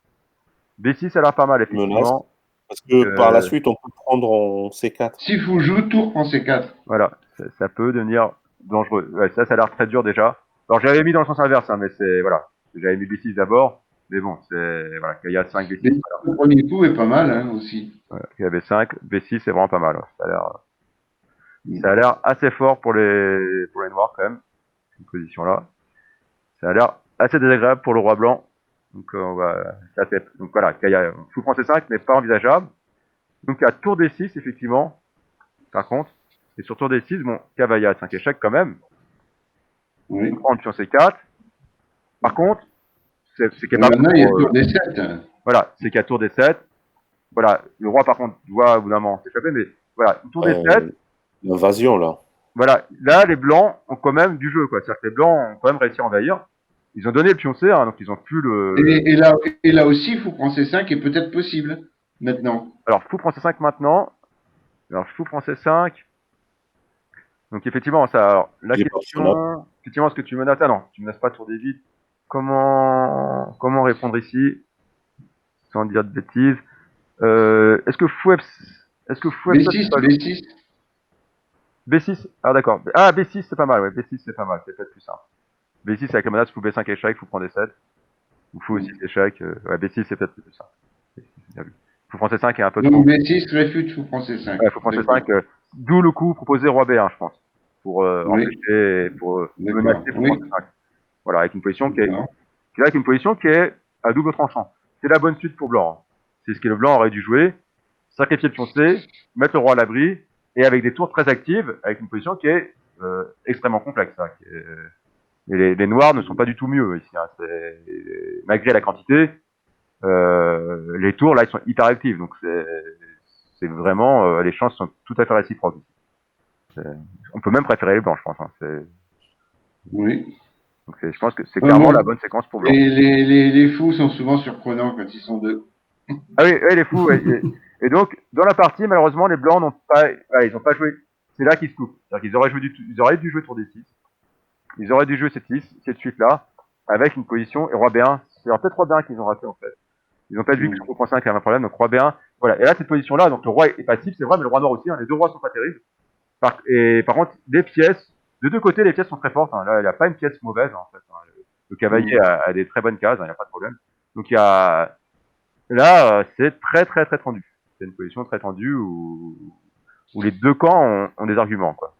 B6, ça a l'air pas mal, effectivement. Parce que par la suite, on peut prendre en C4. Si vous jouez tour prend C4. Voilà, ça peut devenir dangereux. Ouais, ça a l'air très dur déjà. Alors j'avais mis dans le sens inverse, hein, mais c'est voilà. J'avais mis B6 d'abord, mais bon, c'est voilà, il y a 5 B6. Le premier coup est pas mal hein, aussi. Voilà, il y avait 5, B6 c'est vraiment pas mal. Hein. Ça a l'air assez fort pour les noirs quand même, cette position là. Ça a l'air assez désagréable pour le roi blanc. Donc donc voilà, fou prend C5 n'est pas envisageable. Donc à tour D6 effectivement. Par contre, et sur tour D6, bon, cavalier à 5 échecs quand même. Oui. On prend pion C4. Par contre, c'est qu'il y a maintenant, il y a tour D7. Voilà, c'est qu'il y a tour D7. Voilà, le roi par contre doit au bout d'un moment s'échapper, mais voilà, tour D7. L'invasion là. Voilà, là les blancs ont quand même du jeu, quoi. C'est-à-dire que les blancs ont quand même réussi à envahir. Ils ont donné le pion C, hein, donc ils ont plus le. Et là aussi, fou prend C5 est peut-être possible maintenant. Alors fou prend C5 maintenant. Alors fou prend C5. Donc effectivement, ça. Alors, la question, effectivement, est-ce que tu menaces? Ah non, tu menaces pas tour D8. Comment répondre ici sans dire de bêtises? Est-ce que fou B6, B6. B6. Ah d'accord. Ah B6 c'est pas mal, ouais. B6 c'est pas mal, c'est peut-être plus simple. B6 avec la menace fou B5 échec, fou prend D7. Ou fou aussi échec. Ouais, B6 c'est peut-être plus ça. Fou français 5 est un peu Donc trop. B6 réfute fou français 5. Ouais, fou français 5, d'où le coup proposé roi B1, je pense. Pour empêcher, pour menacer fou français 5. Voilà, avec une position qui est à double tranchant. C'est la bonne suite pour blanc. Hein. C'est ce que le blanc aurait dû jouer. Sacrifier le pion C, mettre le roi à l'abri, et avec des tours très actives, avec une position qui est extrêmement complexe. Hein, et les noirs ne sont pas du tout mieux ici. Hein, malgré la quantité, les tours là ils sont hyper actifs, donc c'est vraiment les chances sont tout à fait réciproques. On peut même préférer les blancs, je pense. Hein, oui. Donc je pense que c'est clairement la bonne séquence pour blanc. Les fous sont souvent surprenants quand ils sont deux. Ah oui, les fous. Et donc dans la partie, malheureusement, les blancs n'ont pas, ils n'ont pas joué. C'est là qu'ils se coupent. C'est-à-dire qu'ils ils auraient dû jouer tour D6. Ils auraient dû jouer cette suite-là, avec une position, et roi B1, c'est peut-être roi B1 qu'ils ont raté, en fait. Ils ont pas vu que le roi 5 avait un problème, donc roi B1, voilà. Et là, cette position-là, donc le roi est passif, c'est vrai, mais le roi noir aussi, hein, les deux rois sont pas terribles. Par contre, les pièces, de deux côtés, les pièces sont très fortes, hein. Là, il n'y a pas une pièce mauvaise, en fait. Hein. Le cavalier a des très bonnes cases, il n'y a pas de problème. Donc là, c'est très, très, très tendu. C'est une position très tendue où les deux camps ont des arguments, quoi.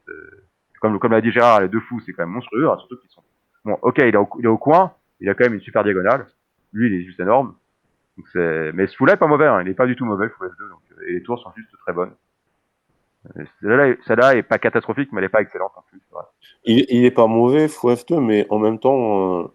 Comme l'a dit Gérard, les deux fous, c'est quand même monstrueux, hein, surtout qu'ils sont. Bon, ok, il est au coin, il a quand même une super diagonale. Lui, il est juste énorme. Donc mais ce fou-là est pas mauvais, hein, il est pas du tout mauvais, le fou F2, donc, et les tours sont juste très bonnes. Celle-là est pas catastrophique, mais elle est pas excellente en plus. Ouais. Il est pas mauvais, fou F2, mais en même temps,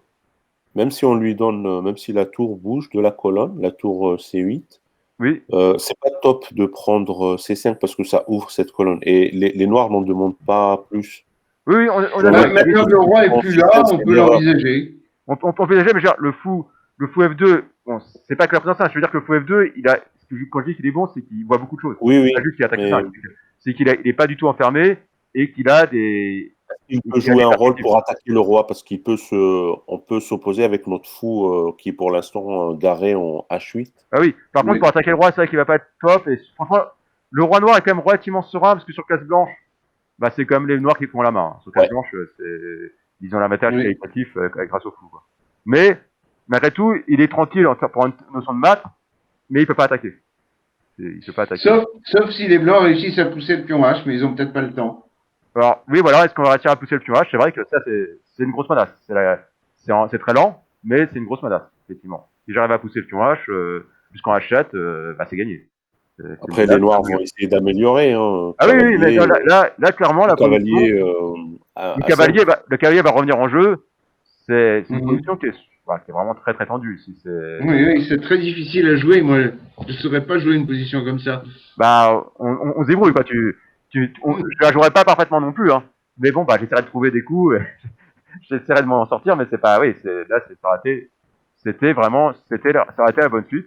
même si on lui donne, même si la tour bouge de la colonne, la tour C8, oui. C'est pas top de prendre C5 parce que ça ouvre cette colonne. Et les noirs n'en demandent pas plus. Oui, on a maintenant que le roi est plus là, on peut l'envisager. On peut envisager, mais le fou F2, bon, c'est pas que la présence, je veux dire que le fou F2, quand je dis qu'il est bon, c'est qu'il voit beaucoup de choses. Oui, oui. C'est pas juste qu'il attaque ça. C'est qu'il est pas du tout enfermé et qu'il a des. Il peut jouer un rôle pour attaquer le roi parce on peut s'opposer avec notre fou qui est pour l'instant garé en H8. Ah oui. Par contre, pour attaquer le roi, c'est vrai qu'il va pas être top. Et franchement, le roi noir est quand même relativement serein parce que sur case blanche, bah c'est quand même les noirs qui font la main. Sur case blanche, ils ont l'avantage qualitatif grâce au fou. Quoi. Mais malgré tout, il est tranquille pour une notion de maths, mais il peut pas attaquer. Il peut pas attaquer. Sauf si les blancs réussissent à pousser le pion H, mais ils ont peut-être pas le temps. Alors, oui, voilà, est-ce qu'on va réussir à pousser le pion H? C'est vrai que ça, c'est une grosse menace. C'est très lent, mais c'est une grosse menace, effectivement. Si j'arrive à pousser le pion H jusqu'en H7, bah, c'est gagné. Après, les noirs vont essayer d'améliorer. Hein, ah oui, mais là, clairement, la cavalier, le cavalier va revenir en jeu. C'est une position qui est vraiment très très tendue ici. Oui, c'est très difficile à jouer. Moi, je ne saurais pas jouer une position comme ça. Bah, on se débrouille, quoi. Je la jouerai pas parfaitement non plus, hein. Mais bon, bah, j'essaierai de trouver des coups. J'essaierai de m'en sortir, mais c'est pas, oui, là, ça aurait été la bonne suite.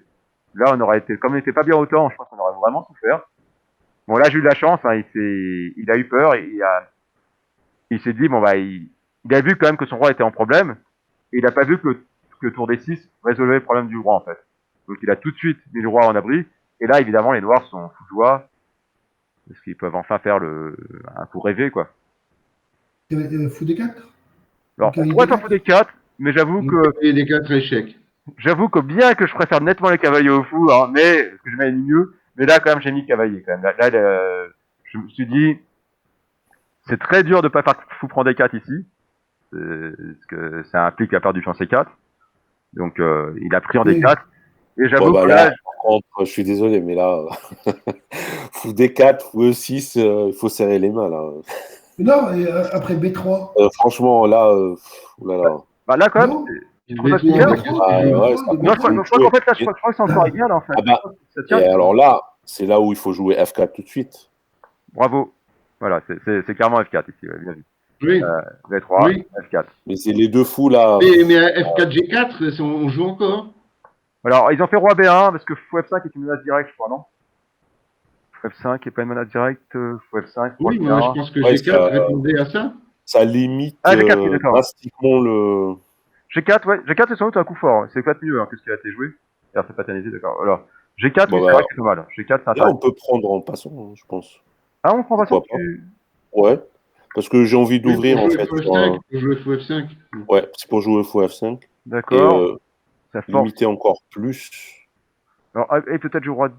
Là, comme on n'était pas bien au temps, je pense qu'on aurait vraiment souffert. Bon, là, j'ai eu de la chance, hein, il a eu peur, il s'est dit, bon, bah, il a vu quand même que son roi était en problème, et il a pas vu que le tour des 6 résolvait le problème du roi, en fait. Donc, il a tout de suite mis le roi en abri, et là, évidemment, les noirs sont fous de joie, parce qu'ils peuvent enfin faire un coup rêvé, quoi. Fou D4 Alors, on pourrait faire fou D4, mais j'avoue que. Et des 4 échecs. J'avoue que bien que je préfère nettement les cavaliers au fou, hein, mais, parce que je m'avais mis mieux, mais là, quand même, j'ai mis cavalier, quand même. Là, je me suis dit, c'est très dur de pas faire fou prendre D4 ici, parce que ça implique la perte du pion C4. Donc, il a pris en D4, et j'avoue que là, par contre, je suis désolé, mais là, fou D4, fou E6, il faut serrer les mains, là. Non, et après B3. Franchement, là, bah là, quand même, je crois qu'en fait, là, je crois que c'est encore égal, en fait. Et alors là, c'est là où il faut jouer F4 tout de suite. Bravo. Voilà, c'est clairement F4 ici, bien vu. Oui. V3, oui. F4. Mais c'est les deux fous là. Mais F4, G4, on joue encore. Alors, ils ont fait roi B1 parce que fou F5 est une menace directe, je crois, non? Fou F5 est pas une menace directe, fou F5. Oui, moi je pense que G4 répondait à ça. Ça limite drastiquement le. G4, ouais. G4, c'est sans doute un coup fort. C'est peut-être mieux que ce qui a été joué. Alors, c'est paternisé, d'accord. Alors, G4, c'est vrai que c'est pas mal. G4, c'est là, on peut prendre en passant, je pense. Ah, on prend en passant Ouais. Parce que j'ai envie d'ouvrir en fait. Pour jouer fou F5. Ouais, c'est pour jouer fou F5. D'accord. ça force. Limiter encore plus. Alors, et peut-être jouer roi.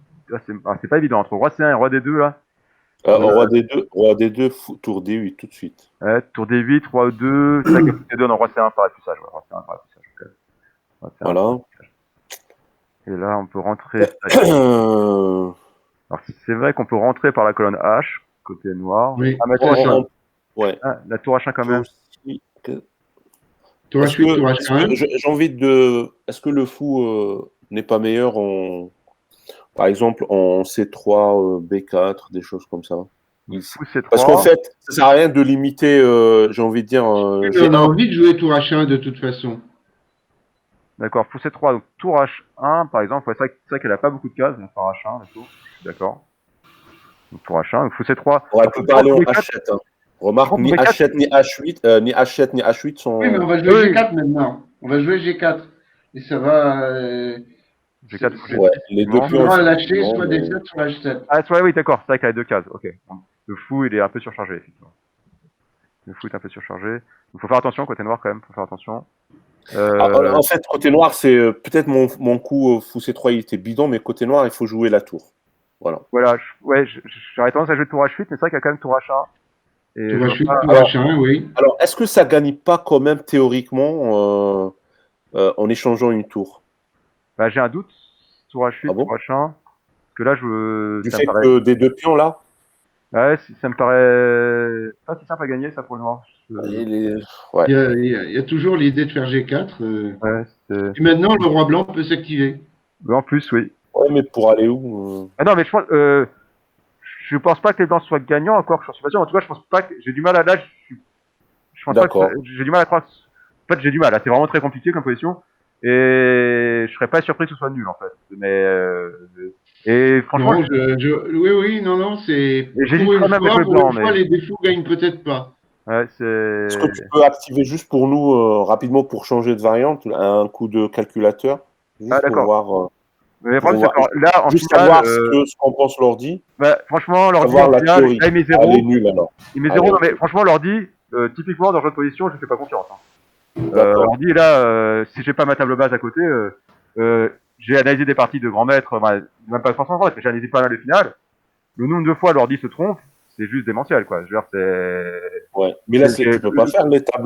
C'est pas évident entre roi C1 et roi D2 là. Roi D2, tour D8 tout de suite. Ouais, tour D8, roi E2, c'est ça que D2 dans roi C1 paraît plus sage. Roi C1 paraît plus sage. Voilà. Et là, on peut rentrer. Alors, c'est vrai qu'on peut rentrer par la colonne H, côté noir. Oui. Ouais. Ah, la tour H1 quand même. Tour H8, tour H1. J'ai envie de. Est-ce que le fou n'est pas meilleur par exemple, en C3, B4, des choses comme ça? Fou C3. Parce qu'en fait, ça sert à rien de limiter, j'ai envie de dire. On a envie de jouer tour H1 de toute façon. D'accord, fou C3, donc tour H1 par exemple. Ouais, c'est vrai qu'elle a pas beaucoup de cases, la tour H1, la tour. Je suis d'accord. Donc tour H1, donc fou C3. On ne peut pas aller en H7. Hein. Remarque, ni H7 ni H8, ni H7 ni H8 sont. Oui, mais on va jouer G4 maintenant. On va jouer G4. Et ça va. G4, G6. Ouais, les deux pions. On va lâcher soit D7, soit H7. Ah, oui, d'accord, c'est vrai qu'elle a 2 cases. Ok. Le fou, il est un peu surchargé, effectivement. Le fou est un peu surchargé. Il faut faire attention, côté noir, quand même. Faut faire attention. En fait, côté noir, c'est peut-être mon coup fou C3, il était bidon, mais côté noir, il faut jouer la tour. Voilà. Voilà, j'aurais tendance à jouer tour H8, mais c'est vrai qu'il y a quand même tour H1. Et tour H8, tour H1, oui. Alors, est-ce que ça gagne pas quand même théoriquement en échangeant une tour? Bah, j'ai un doute. Tour H8, tour H1. Parce que là, du fait que des deux pions, là? Ouais, ça me paraît pas si simple à gagner, ça, pour le noir. Ouais. Il y a toujours l'idée de faire G4. Ouais, et maintenant, le roi blanc peut s'activer. En plus, oui. Ouais, mais pour aller où Ah non, mais je pense pas que les blancs soient gagnants encore. Je suis pas sûr. En tout cas, je pense pas que j'ai du mal à là. Je pense pas que j'ai du mal à croire. En fait, j'ai du mal. Là, c'est vraiment très compliqué comme position. Et je serais pas surpris que ce soit nul en fait. Mais et franchement, oui, non, c'est pour une fois, les défauts gagnent peut-être pas. Ouais, est-ce que tu peux activer juste pour nous rapidement pour changer de variante un coup de calculateur juste pour voir. Mais là, en juste finale, savoir ce qu'on pense l'ordi. Bah, franchement, l'ordi en finale, il met 0. Elle est nulle alors. Il met 0, non mais franchement, l'ordi, typiquement dans ce position, je fais pas confiance. L'ordi là, si j'ai pas ma table base à côté, j'ai analysé des parties de grands maîtres, même pas forcément mais j'ai analysé pas mal de finales. Le nombre de fois l'ordi se trompe, c'est juste démentiel quoi. Je veux dire, c'est. Ouais. Mais là, tu peux pas faire l'étape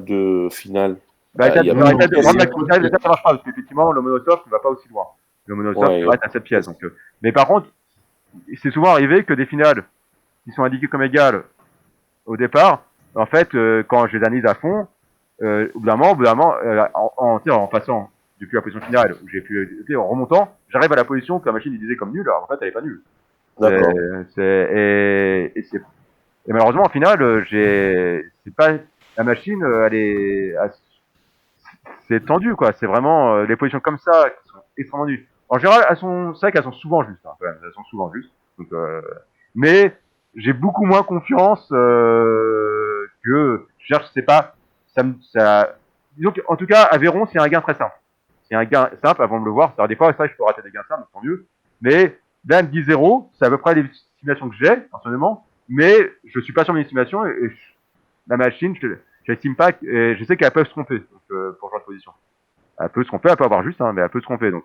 de finale. L'étape de ça marche pas parce qu'effectivement le monosoft ne va pas aussi loin. Le monosoft reste à 7 pièces. Donc, mais par contre, c'est souvent arrivé que des finales qui sont indiquées comme égales au départ, en fait, quand je les analyse à fond, au bout d'un moment, en passant depuis la position finale où j'ai pu, en remontant, j'arrive à la position que la machine disait comme nulle. Alors en fait, elle est pas nulle. D'accord. Et malheureusement, en finale, c'est pas la machine, c'est tendu quoi. C'est vraiment les positions comme ça qui sont extrêmement nulles. En général, c'est vrai qu'elles sont souvent justes. Hein, quand même. Elles sont souvent justes. Donc, mais j'ai beaucoup moins confiance que. Je sais pas. Disons qu'en tout cas, à Véron, c'est un gain très simple. C'est un gain simple avant de le voir. C'est-à-dire, des fois, ça, je peux rater des gains simples, tant mieux. Mais là, elle me dit 0. C'est à peu près les estimations que j'ai, personnellement. Mais je suis pas sur mes estimations et la machine, je n'estime pas. Je sais qu'elle peut se tromper pour genre de position. Elle peut se tromper, elle peut avoir juste, hein, mais elle peut se tromper. Donc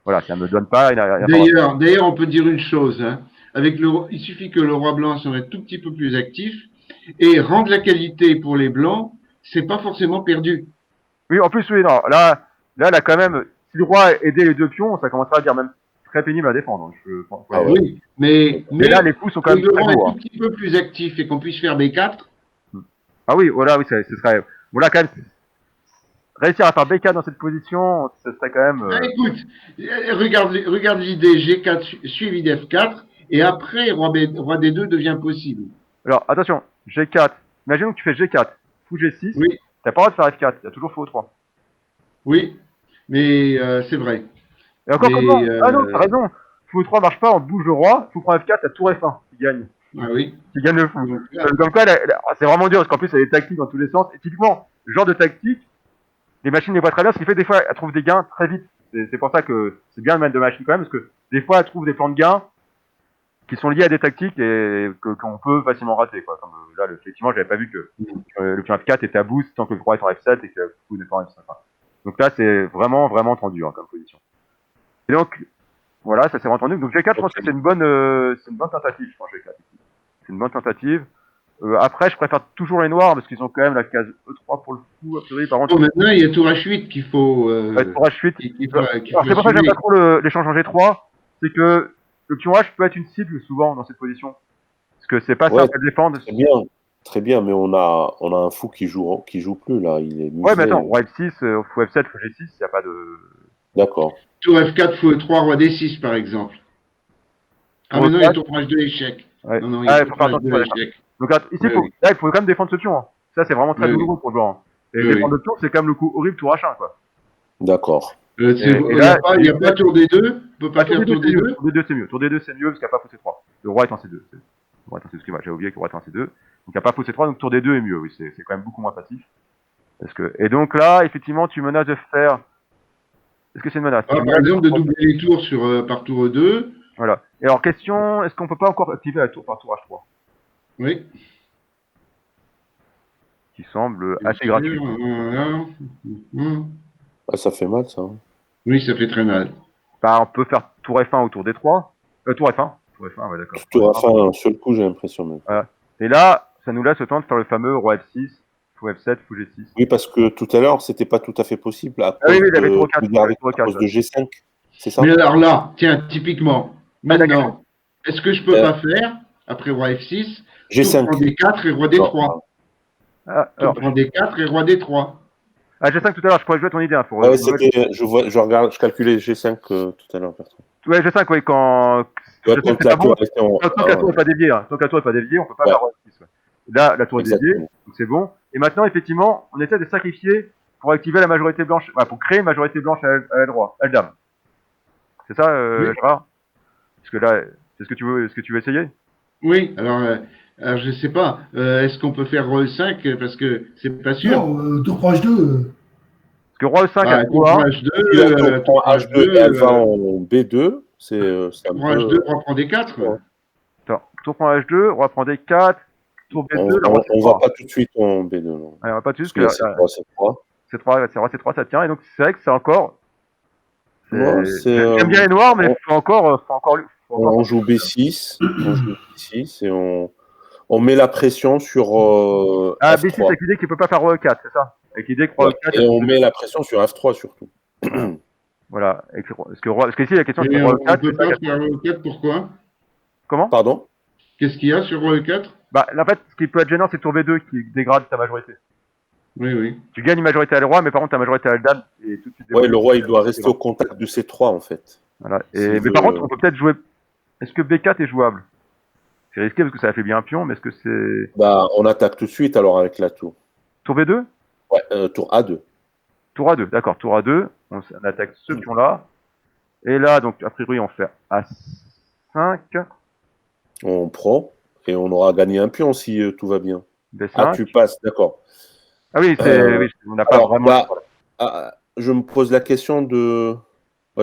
voilà, ça me donne pas. D'ailleurs, on peut dire une chose. Hein. Il suffit que le roi blanc soit un tout petit peu plus actif et rendre la qualité pour les blancs, c'est pas forcément perdu. Oui, en plus, oui, non. Là, quand même, si le roi aidait les deux pions, ça commencerait à dire même très pénible à défendre. Oui, mais là, les coups sont quand même le roi est un tout petit peu plus actif et qu'on puisse faire B4. Ah oui, voilà, oui, ce serait. Bon, là, quand même, réussir à faire B4 dans cette position, ce serait quand même. Écoute, regarde l'idée G4 suivi d'F4 et après roi D2 devient possible. Alors, attention, G4. Imaginons que tu fais G4, fou G6. Oui. T'as pas le droit de faire F4, il y a toujours fou E3. Oui, mais c'est vrai. Et encore comment Ah non, t'as raison. Fou E3 marche pas, on bouge le roi, fou prend F4, t'as tour F1 qui gagne. Ah oui. Qui gagne le fou. Comme quoi, c'est vraiment dur parce qu'en plus, elle est tactique dans tous les sens. Et typiquement, ce genre de tactique, les machines les voient très bien, ce qui fait des fois, elles trouvent des gains très vite. C'est pour ça que c'est bien de mettre de machines quand même, parce que des fois, elles trouvent des plans de gains qui sont liés à des tactiques et qu'on peut facilement rater, quoi. Comme là, effectivement, j'avais pas vu que le pion F4 était à boost tant que le roi est en F7 et que le fou n'est pas en F5. Donc là, c'est vraiment, vraiment tendu, hein, comme position. Et donc, voilà, ça s'est entendu. Donc G4, je pense que c'est une bonne tentative, je pense, G4. C'est une bonne tentative. Après, je préfère toujours les noirs parce qu'ils ont quand même la case E3 pour le fou, a priori. Par contre, maintenant, il y a tour H8 qu'il faut. tour H8. Alors, c'est pour ça que j'aime assumer. pas trop l'échange en G3. C'est que le pion H peut être une cible souvent dans cette position. Parce que c'est pas simple à défendre. Très bien, mais on a un fou qui joue plus là. Il est muselé. Ouais, mais attends, roi F6, fou F7, fou G6, il n'y a pas de. D'accord. Tour F4, fou E3, roi D6 par exemple. Ah, mais non, il y a tour H2 échec. Ouais. Non, il y a tour H2 échec. Donc ici, là, il faut quand même défendre ce pion. Hein. Ça, c'est vraiment très douloureux pour le joueur. Hein. Et défendre le pion, c'est quand même le coup horrible tour H1, quoi. D'accord. Il n'y a pas tour D2. On peut pas faire tour D2. Tour D2, c'est mieux. Tour D2, c'est mieux parce qu'il n'y a pas fou C3. Le roi est en C2. Le roi est en C2. Excuse-moi, j'ai oublié que le roi est en C2. Donc il n'y a pas fou C3, donc tour D2 est mieux. Oui, c'est quand même beaucoup moins passif. Et donc là, effectivement, tu menaces de faire. Est-ce que c'est une menace? Par exemple, de doubler les tours par tour E2. Voilà. Et alors, question, est-ce qu'on peut pas encore activer la tour par tour H3? Oui. Qui semble assez gratuit. Ah, ça fait mal, ça. Hein. Oui, ça fait très mal. Bah, on peut faire tour F1 ou tour D3. Tour F1. Tour F1, ouais, d'accord. Tour F1, sur le coup, j'ai l'impression même. Voilà. Et là, ça nous laisse le temps de faire le fameux roi F6, fou F7, fou G6. Oui, parce que tout à l'heure, c'était pas tout à fait possible à cause il avait trop 4, à cause de G5. C'est ça? Mais alors là, tiens, typiquement, maintenant, est-ce que je peux pas faire, après roi F6, G5. tour prend D4 et roi D3? Tour prend D4 et roi D3. Ah, G5 tout à l'heure, je pourrais jouer ton idée. Hein, pour, je calculais G5 tout à l'heure. Ouais, G5, oui, quand la tour n'est pas déviée, hein. Tant que la tour n'est pas déviée, on peut pas faire roi F6. Ouais. Là, la tour est déviée, donc c'est bon. Et maintenant, effectivement, on essaie de sacrifier pour activer la majorité blanche, pour créer une majorité blanche à L-Dame. C'est ça, Gérard? Parce que là, c'est ce que tu veux essayer? Oui, alors je sais pas. Est-ce qu'on peut faire roi E5 parce que c'est pas sûr. Non, tour proche 2. Parce que roi E5 à tour H2, tour H2, elle va en B2. C'est roi H2, roi prend D4. Attends, tour prend H2, roi prend D4, tour B2, on va pas tout de suite en B2. Non. Allez, on va pas tout de suite. C3. C3, ça tient. Et donc, c'est vrai que c'est encore. J'aime bien les noirs, mais faut encore. On joue B6. On joue B6 et on met la pression sur F3. B6 avec l'idée qu'il peut pas faire roi E4, c'est ça? Avec l'idée que roi E4. Et on met la pression sur F3 surtout. Voilà. Parce que ici, la question c'est roi E4. On peut pas faire roi E4, pourquoi? Comment? Pardon? Qu'est-ce qu'il y a sur roi E4? En fait, ce qui peut être gênant, c'est tour B2 qui dégrade ta majorité. Oui. Tu gagnes une majorité à le roi, mais par contre, ta majorité à le dame est tout de suite. Ouais, le roi, il doit rester au contact de C3 en fait. Voilà. Mais par contre, on peut peut-être jouer. Est-ce que B4 est jouable? C'est risqué parce que ça affaiblit un pion, mais est-ce que c'est. On attaque tout de suite alors avec la tour. Tour B2? Ouais, tour A2. Tour A2, d'accord, tour A2. On attaque ce pion-là. Et là, donc, a priori, on fait A5. On prend et on aura gagné un pion si tout va bien. B5. Ah, tu passes, d'accord. Ah oui, on n'a pas vraiment. Je me pose la question de.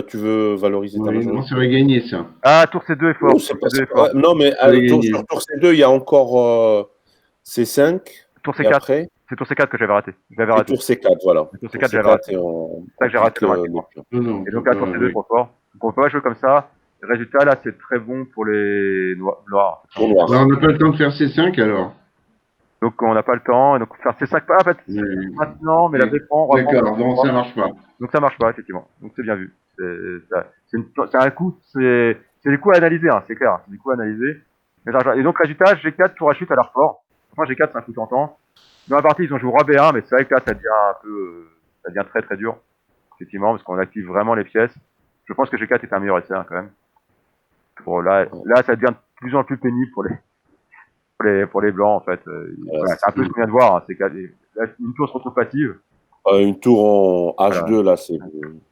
Tu veux valoriser ta majorité? Non, ça va gagner ça. Ah, tour C2 est fort. Non, mais sur tour C2, il y a encore C5. Tour C4. Après... C'est tour C4 que j'avais raté. Tour C4, voilà. Tour C4, j'avais raté. C'est ça que j'ai raté. Et donc, à tour C2, trop fort. Donc, on peut pas jouer comme ça. Le résultat, là, c'est très bon pour les noirs. On n'a pas le temps de faire C5 alors. Donc, on n'a pas le temps. Et donc, faire C5, en fait, maintenant, mais la défense. D'accord, donc ça marche pas. Donc, ça marche pas, effectivement. Donc, c'est bien vu. C'est un coup, c'est des coups à analyser, hein, c'est clair. C'est des coups à analyser. Et donc, résultat, G4, tour H8 à l'air fort. Enfin, G4, c'est un coup tentant. Dans la partie, ils ont joué roi B1, mais c'est vrai que là, ça devient un peu, ça devient très très dur. Effectivement, parce qu'on active vraiment les pièces. Je pense que G4 est un meilleur essai, quand même. Là, ça devient de plus en plus pénible pour les blancs, en fait. Voilà, c'est un peu ce qu'on vient de voir, hein. C'est une tour se retrouve passive. Une tour en H2, voilà. Là, c'est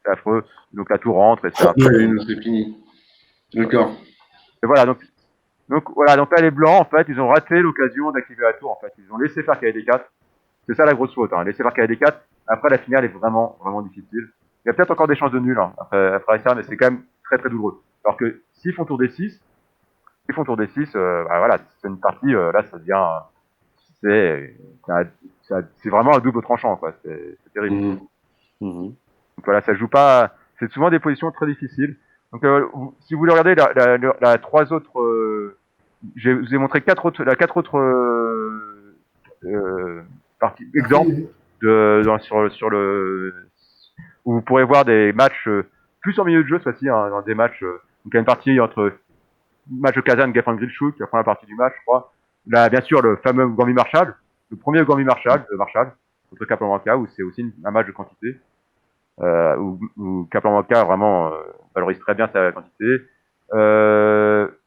affreux. Donc la tour rentre et c'est un peu... c'est fini. D'accord. Et voilà, donc là, les blancs, en fait, ils ont raté l'occasion d'activer la tour, en fait. Ils ont laissé faire KD4. C'est ça la grosse faute, hein. Laisser faire KD4. Après, la finale est vraiment, vraiment difficile. Il y a peut-être encore des chances de nul, hein, après ça, mais c'est quand même très, très douloureux. Alors que s'ils font tour D6, ils font tour des 6, voilà, c'est une partie, là, ça devient, c'est vraiment un double tranchant, quoi. C'est terrible. Donc voilà, ça joue pas, c'est souvent des positions très difficiles. Donc, si vous voulez regarder la 3 autres, je vous ai montré 4 autres, parties, exemples sur le, où vous pourrez voir des matchs plus en milieu de jeu, cette fois-ci, hein, dans des matchs, donc il y a une partie entre match de Kazan, Geffen Grilchuk, la première partie du match, je crois. Là, bien sûr, le fameux Gambit Marshall, le premier Gambit Marshall de Marshall, contre Capablanca, où c'est aussi un match de quantité, où Capablanca vraiment valorise très bien sa quantité. Il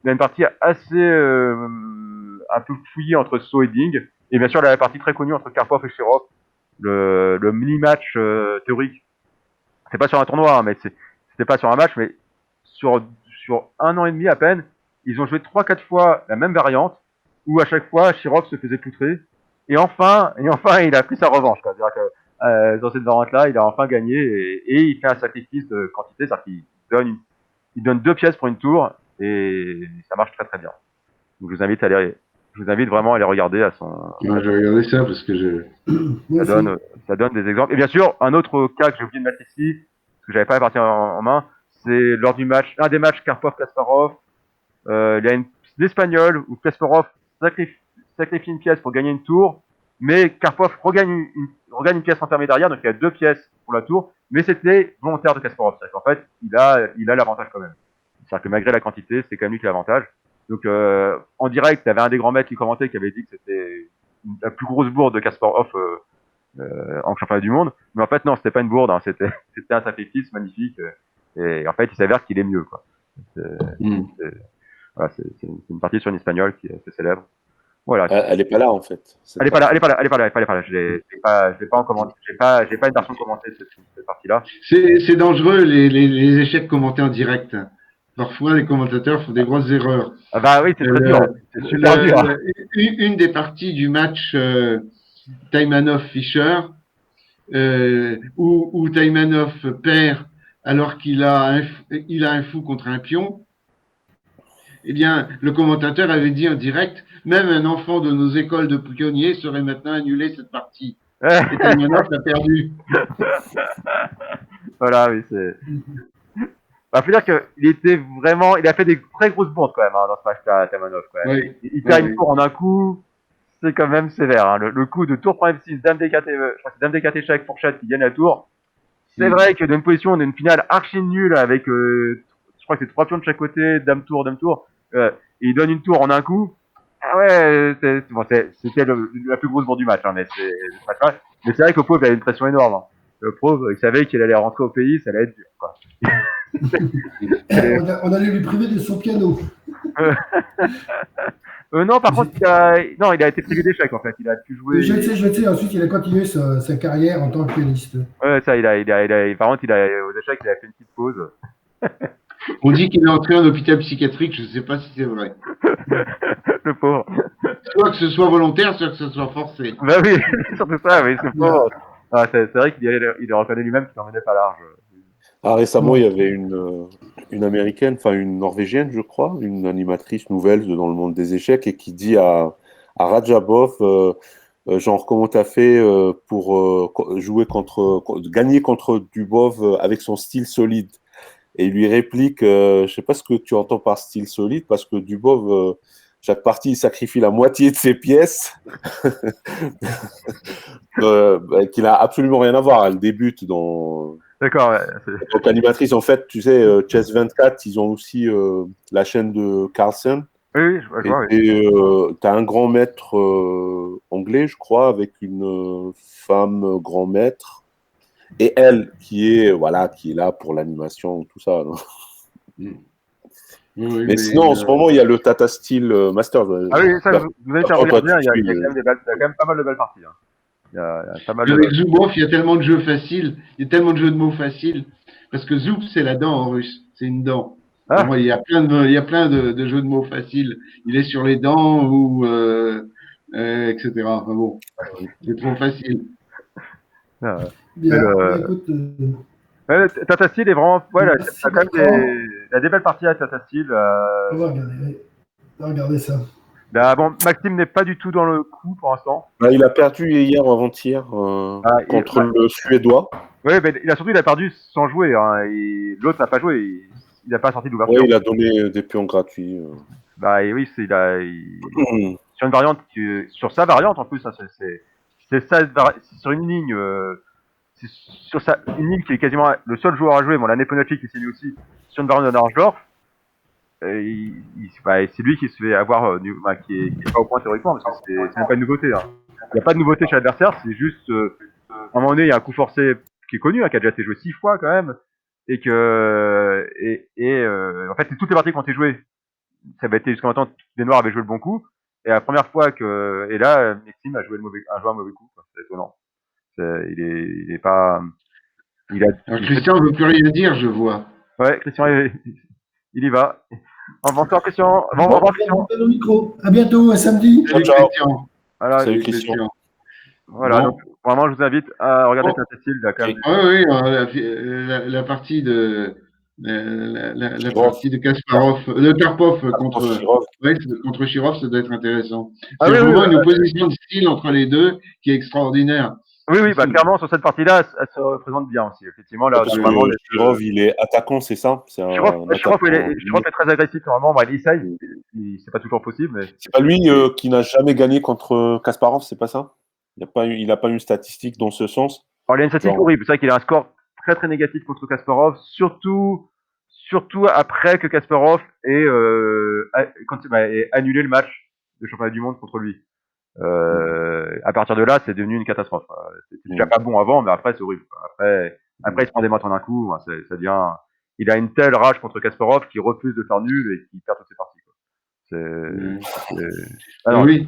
y a une partie assez un peu fouillée entre So et Ding, et bien sûr la partie très connue entre Karpov et Shirov, le mini-match théorique. C'est pas sur un tournoi, hein, mais c'était pas sur un match, mais sur 1 an et demi à peine, ils ont joué 3-4 fois la même variante, où à chaque fois Shirov se faisait poutrer, et enfin il a pris sa revanche, quoi. C'est-à-dire que dans cette variante-là, il a enfin gagné, et il fait un sacrifice de quantité, c'est-à-dire qu'il donne 2 pièces pour une tour, et ça marche très très bien. Donc je vous invite vraiment à aller regarder à son. Moi, je vais regarder ça parce que ça donne des exemples. Et bien sûr, un autre cas que j'ai oublié de mettre ici, parce que j'avais pas la partie en main, c'est lors du match, un des matchs Karpov-Kasparov. Il y a l'Espagnol où Kasparov sacrifie une pièce pour gagner une tour, mais Karpov regagne une pièce intermédiaire, donc il y a 2 pièces pour la tour, mais c'était volontaire de Kasparov. C'est-à-dire qu'en fait, il a l'avantage quand même. C'est-à-dire que malgré la quantité, c'est quand même lui qui a l'avantage. Donc en direct, il y avait un des grands maîtres qui commentait, qui avait dit que c'était la plus grosse bourde de Kasparov en championnat du monde. Mais en fait, non, c'était pas une bourde, hein, c'était un sacrifice magnifique. Et en fait, il s'avère qu'il est mieux, quoi. Voilà, c'est une partie sur une espagnole qui est assez célèbre. Voilà. Elle est pas là, en fait. Elle est pas là. Je l'ai pas en commenté. J'ai pas une version commentée de cette partie-là. C'est dangereux, les échecs commentés en direct. Parfois, les commentateurs font des grosses erreurs. Ah bah oui, c'est très dur. C'est super dur. Une des parties du match Taimanov-Fischer, où Taimanov perd alors qu'il a un fou contre un pion, eh bien, le commentateur avait dit en direct, même un enfant de nos écoles de pionniers saurait maintenant annuler cette partie. Et Taimanov l'a perdu. Voilà, oui, c'est. Bah, faut dire il a fait des très grosses bourdes quand même, hein, dans ce match-là, Taimanov, quand même. Oui. Il perd une tour en un coup, c'est quand même sévère, hein. Le coup de tour prend F6, dame DKT, je crois que c'est dame DKT check fourchette qui gagne la tour. C'est vrai que dans une position, d'une finale archi nulle avec, je crois que c'est 3 pions de chaque côté, dame tour, et il donne une tour en un coup. Ah ouais, c'était la plus grosse bourde du match, hein, mais c'est vrai que le pauvre, il avait une pression énorme, hein. Le pauvre, il savait qu'il allait rentrer au pays, ça allait être dur, quoi. On allait lui priver de son piano. Non, par contre, il a été privé d'échecs, en fait. Il a pu jouer. Je sais. Ensuite, il a continué sa carrière en tant que pianiste. Ouais, ça, par contre, aux échecs, il a fait une petite pause. On dit qu'il est entré en hôpital psychiatrique, je ne sais pas si c'est vrai. Le pauvre. Soit que ce soit volontaire, soit que ce soit forcé. Bah oui, surtout ça, oui, c'est pauvre. Ah, c'est vrai qu'il reconnaît lui-même qu'il n'en menait pas large. Ah, récemment, il y avait une américaine, enfin une norvégienne, je crois, une animatrice nouvelle dans le monde des échecs, et qui dit à Radjabov, genre, comment t'as fait pour gagner contre Dubov avec son style solide? Et il lui réplique, je sais pas ce que tu entends par style solide, parce que Dubov, chaque partie, il sacrifie la moitié de ses pièces, qui n'a absolument rien à voir. Elle débute dans. D'accord, ouais. Donc, animatrice, en fait, tu sais, Chess 24, ils ont aussi la chaîne de Carlsen. Oui, je vois. Et tu as un grand maître anglais, je crois, avec une femme grand maître. Et elle, qui est là pour l'animation, tout ça. Mais sinon, en ce moment, il y a le Tata Steel Master. Ah oui, ça, vous avez regarder, il y a quand même pas mal de belles parties. Hein. Il y a pas mal avec Zubov, il y a tellement de jeux faciles, il y a tellement de jeux de mots faciles, parce que Zub, c'est la dent en russe, c'est une dent. Ah. Il y a plein de jeux de mots faciles. Il est sur les dents ou etc. Enfin bon, c'est trop facile. Ah, bien, écoute, Tata Steel est vraiment. Ouais, il y a des belles parties à Tata Steel. On va regarder. Regardez ça. Bah, bon, Maxime n'est pas du tout dans le coup pour l'instant. Bah, il a perdu hier ou avant-hier contre le Suédois. Oui, mais il a perdu sans jouer. Hein, l'autre n'a pas joué. Il n'a pas sorti d'ouverture. Oui, il a donné des pions gratuits. Bah et oui, sur une variante, sur sa variante en plus, hein, c'est sur une ligne, c'est sur une ligne qui est quasiment le seul joueur à jouer. Bon, l'année Ponacci qui s'est mis aussi sur une variante de Narsdorf. C'est lui qui se fait avoir, qui est pas au point théoriquement, parce que c'est même pas une nouveauté. Hein. Il n'y a pas de nouveauté chez l'adversaire, c'est juste, à un moment donné, il y a un coup forcé qui est connu, hein, qui a déjà été joué 6 fois quand même, et en fait, c'est toutes les parties qui ont été jouées. Ça avait été jusqu'à maintenant, les Noirs avaient joué le bon coup, et la première fois et là, Maxime a joué un mauvais coup, quoi. C'est étonnant. Il est pas, Alors, Christian ne veut plus rien dire, je vois. Ouais, Christian, il y va. Bonsoir Christian. Au revoir Christian. Au micro. À bientôt, à samedi. Salut Ciao. Christian. Voilà, Salut Christian. Voilà, Bon. donc vraiment je vous invite à regarder cette Cécile, là, quand même. Oui, la partie de la partie de Kasparov, de Karpov contre Shirov, ça doit être intéressant. Ah C'est oui, vraiment oui, une opposition de style entre les deux qui est extraordinaire. Oui, bah clairement sur cette partie-là, elle se représente bien aussi. Effectivement, là, Parce vraiment, que Shirov, il est attaquant, c'est ça? C'est Shirov est très agressif normalement. Bah, il essaye, c'est pas toujours possible, mais C'est pas lui qui n'a jamais gagné contre Kasparov, c'est pas ça? Il n'a pas eu une statistique dans ce sens. alors, il a une statistique horrible. C'est vrai qu'il a un score très très négatif contre Kasparov, surtout après que Kasparov ait annulé le match de championnat du monde contre lui. À partir de là, c'est devenu une catastrophe. C'était déjà pas bon avant, mais après, c'est horrible. Après, il se prend des mates en un coup. Ça devient. Il a une telle rage contre Kasparov qu'il refuse de faire nul et qu'il perd toutes ses parties. Quoi. Ah non, Oui.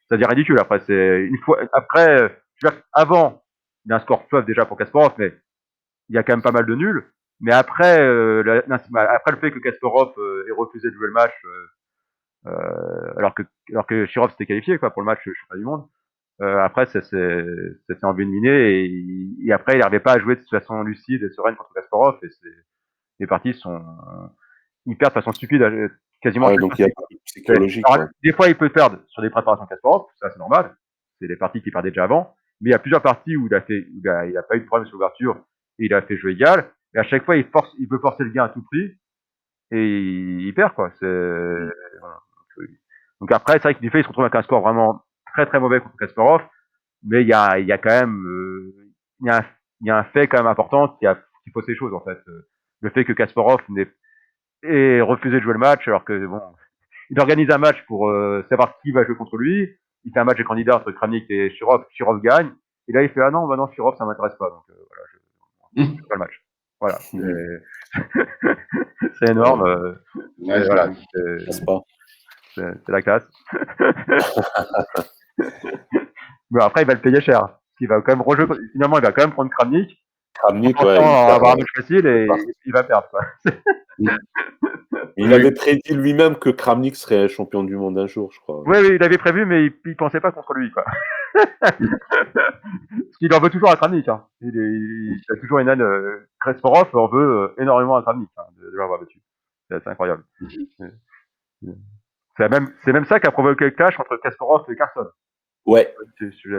ça devient ridicule. Après, c'est une fois. Après, je veux dire, avant, il y a un score fleuve déjà pour Kasparov, mais il y a quand même pas mal de nuls. Mais après, après le fait que Kasparov ait refusé de jouer le match. Alors que Shirov s'était qualifié quoi pour le match championnat du monde. Après, ça s'est envenimé et après, il n'arrivait pas à jouer de façon lucide et sereine contre Kasparov et les parties ils perdent de façon stupide quasiment. Ouais, donc il y a un psychologique. Alors, des fois, il peut perdre sur des préparations Kasparov, ça c'est normal. C'est des parties qu'il perdait déjà avant. Mais il y a plusieurs parties où il a pas eu de problème sur l'ouverture et il a fait jeu égal. Et à chaque fois, il veut forcer le gain à tout prix et il perd quoi. Voilà. Donc après, c'est vrai que du fait, il se retrouve avec un score vraiment très très mauvais contre Kasparov, mais il y a quand même, il y a un fait quand même important qui pose les choses en fait. Le fait que Kasparov ait refusé de jouer le match, alors que bon, il organise un match pour savoir qui va jouer contre lui. Il fait un match de candidat entre Kramnik et Shirov. Shirov gagne. Et là, il fait ah non, bah non, Shirov, ça m'intéresse pas. Donc voilà, je fais pas le match. Voilà. C'est énorme. Ouais, voilà. C'est la classe. Mais après, il va le payer cher. Il va quand même rejouer. Finalement, il va quand même prendre Kramnik. Kramnik, ouais, avoir un match facile et il va perdre. Quoi. Il avait prédit lui-même que Kramnik serait champion du monde un jour, je crois. Oui, il avait prévu, mais il pensait pas contre lui. Quoi. Parce qu'il en veut toujours à Kramnik. Hein. Il a toujours une haine. Kasparov en veut énormément à Kramnik de l'avoir battu. C'est incroyable. C'est même ça qui a provoqué le clash entre Kasparov et Carlson. Ouais,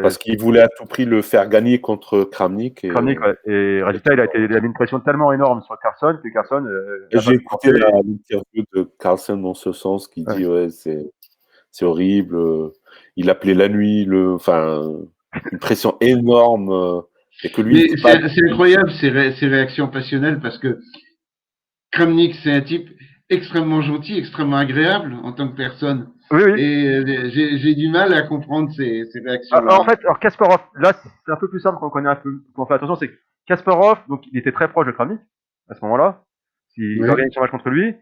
parce qu'il voulait à tout prix le faire gagner contre Kramnik. Kramnik, ouais. Et résultat, il a mis une pression tellement énorme sur Carlson que Carlson. J'ai écouté l'interview de Carlson dans ce sens qui dit c'est horrible. Il appelait la nuit, une pression énorme. Et que lui. C'est incroyable ces réactions passionnelles parce que Kramnik, c'est un type extrêmement gentil, extrêmement agréable en tant que personne. Oui. Et j'ai du mal à comprendre ces réactions-là. En fait, Kasparov, là, c'est un peu plus simple qu'on connaît un peu, qu'on fait attention, c'est que Kasparov, donc, il était très proche de Kramnik, à ce moment-là. Il organise son match contre lui.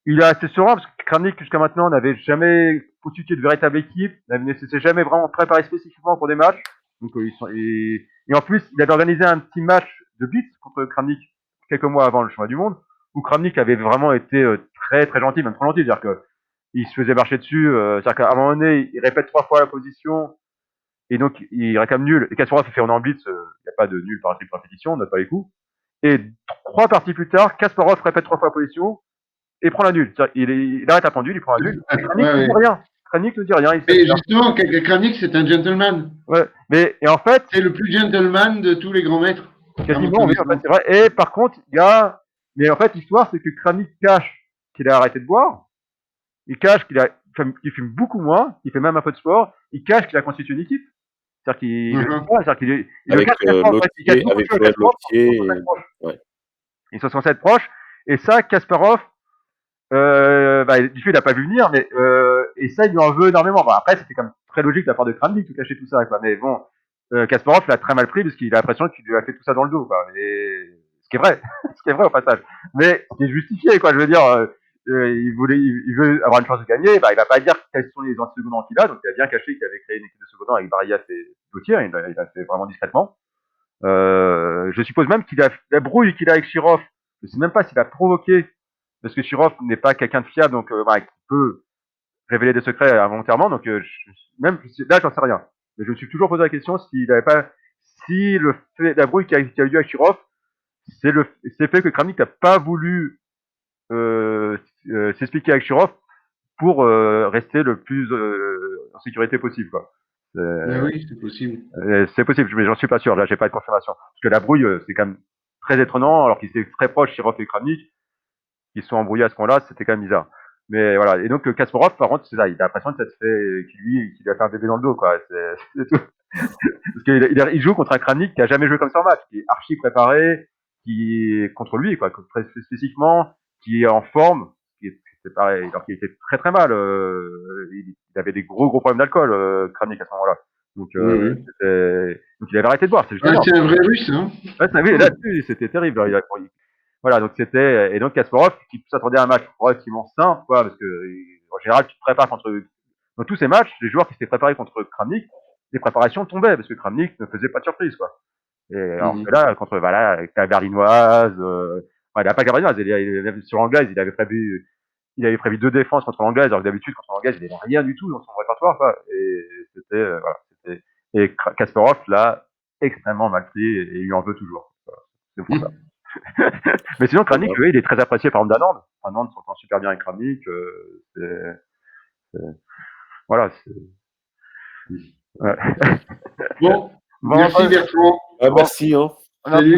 Il est assez serein, parce que Kramnik, jusqu'à maintenant, n'avait jamais constitué de véritable équipe, ne s'est jamais vraiment préparé spécifiquement pour des matchs. Donc, et en plus, il avait organisé un petit match de blitz contre Kramnik quelques mois avant le championnat du monde, où Kramnik avait vraiment été très, très gentil, même trop gentil. C'est-à-dire que, il se faisait marcher dessus, c'est-à-dire qu'à un moment donné, il répète 3 fois la position, et donc il réclame nul. Et Kasparov fait on est en blitz, il n'y a pas de nul par triple répétition, on n'a pas les coups. Et 3 parties plus tard, Kasparov répète 3 fois la position, et prend la nulle. Il arrête un pendule, il prend la nulle. Et Kramnik Ouais, ne ouais. dit rien. Kramnik ne dit rien. Il Et fait justement, Kramnik, c'est un gentleman. ouais. Et en fait, C'est le plus gentleman de tous les grands maîtres. quasiment, oui, en fait, c'est vrai. Et par contre, il y a, mais en fait, l'histoire, c'est que Kramnik cache qu'il a arrêté de boire. Il cache qu'il fume beaucoup moins, qu'il fait même un peu de sport. Il cache qu'il a constitué une équipe. C'est-à-dire qu'il le dit pas, c'est-à-dire qu'il il le Avec cache Kasparov, en fait, il cache beaucoup de avec choses à Joël Kasparov pour Lautier. s'en être proche. Ouais. Ils se sont censés être proches. Et ça, Kasparov, du coup, il n'a pas vu venir, mais et ça, il lui en veut énormément. Bon, après, c'était quand même très logique de la part de Kramnik de cacher tout ça, quoi. Mais bon, Kasparov l'a très mal pris parce qu'il a l'impression qu'il lui a fait tout ça dans le dos, quoi. Et ce qui est vrai, ce qui est vrai au passage. Mais ce qui est justifié, quoi. Je veux dire, il veut avoir une chance de gagner. Bah, il va pas dire quels sont les anti-secondants qu'il a. Donc, il a bien caché qu'il avait créé une équipe de secondants avec Barrias et Gauthier. Il a fait vraiment discrètement. Je suppose même qu'il a la brouille qu'il a avec Shirov. Je sais même pas s'il a provoqué parce que Shirov n'est pas quelqu'un de fiable, donc il peut révéler des secrets involontairement. Donc même là, j'en sais rien. Mais je me suis toujours posé la question s'il avait pas, si le fait, la brouille qui a eu lieu avec Shirov, c'est fait que Kramnik n'a pas voulu s'expliquer avec Shirov pour rester le plus en sécurité possible, quoi. Oui, c'est possible. C'est possible, mais j'en suis pas sûr. Là, j'ai pas de confirmation. Parce que la brouille, c'est quand même très étonnant, alors qu'ils étaient très proches, Shirov et Kramnik, qui se sont embrouillés à ce moment-là, c'était quand même bizarre. Mais voilà. Et donc, Kasparov, par contre, c'est ça, il a l'impression que ça se fait, qu'il a fait un bébé dans le dos, quoi. C'est tout. Parce qu'il joue contre un Kramnik qui a jamais joué comme ça en match, qui est archi préparé, qui est contre lui, quoi, très spécifiquement, qui est en forme, c'est pareil, alors qu'il était très très mal, il avait des gros problèmes d'alcool, Kramnik à ce moment-là. Donc, donc il avait arrêté de boire, c'est juste énorme. C'est un vrai russe, hein. Ouais, oui, là-dessus, c'était terrible. Voilà, donc c'était, et donc Kasparov, qui s'attendait à un match relativement simple, quoi, parce que, en général, tu te prépares dans tous ces matchs, les joueurs qui s'étaient préparés contre Kramnik, les préparations tombaient, parce que Kramnik ne faisait pas de surprise, quoi. Et alors que là, contre, voilà, avec la berlinoise, il n'a pas berlinoise, sur l'anglaise, il avait prévu 2 défenses contre l'anglaise, alors que d'habitude, contre l'anglaise, il n'avait rien du tout dans son répertoire, quoi. Et c'était, et Kasparov, là, extrêmement mal pris, et il lui en veut toujours. Voilà. C'est pour ça. Mais sinon, Kramnik, il est très apprécié par d'Anand. Anand s'entend super bien avec Kramnik. Voilà. Ouais. Bon, merci Bertrand. Merci, hein. Salut.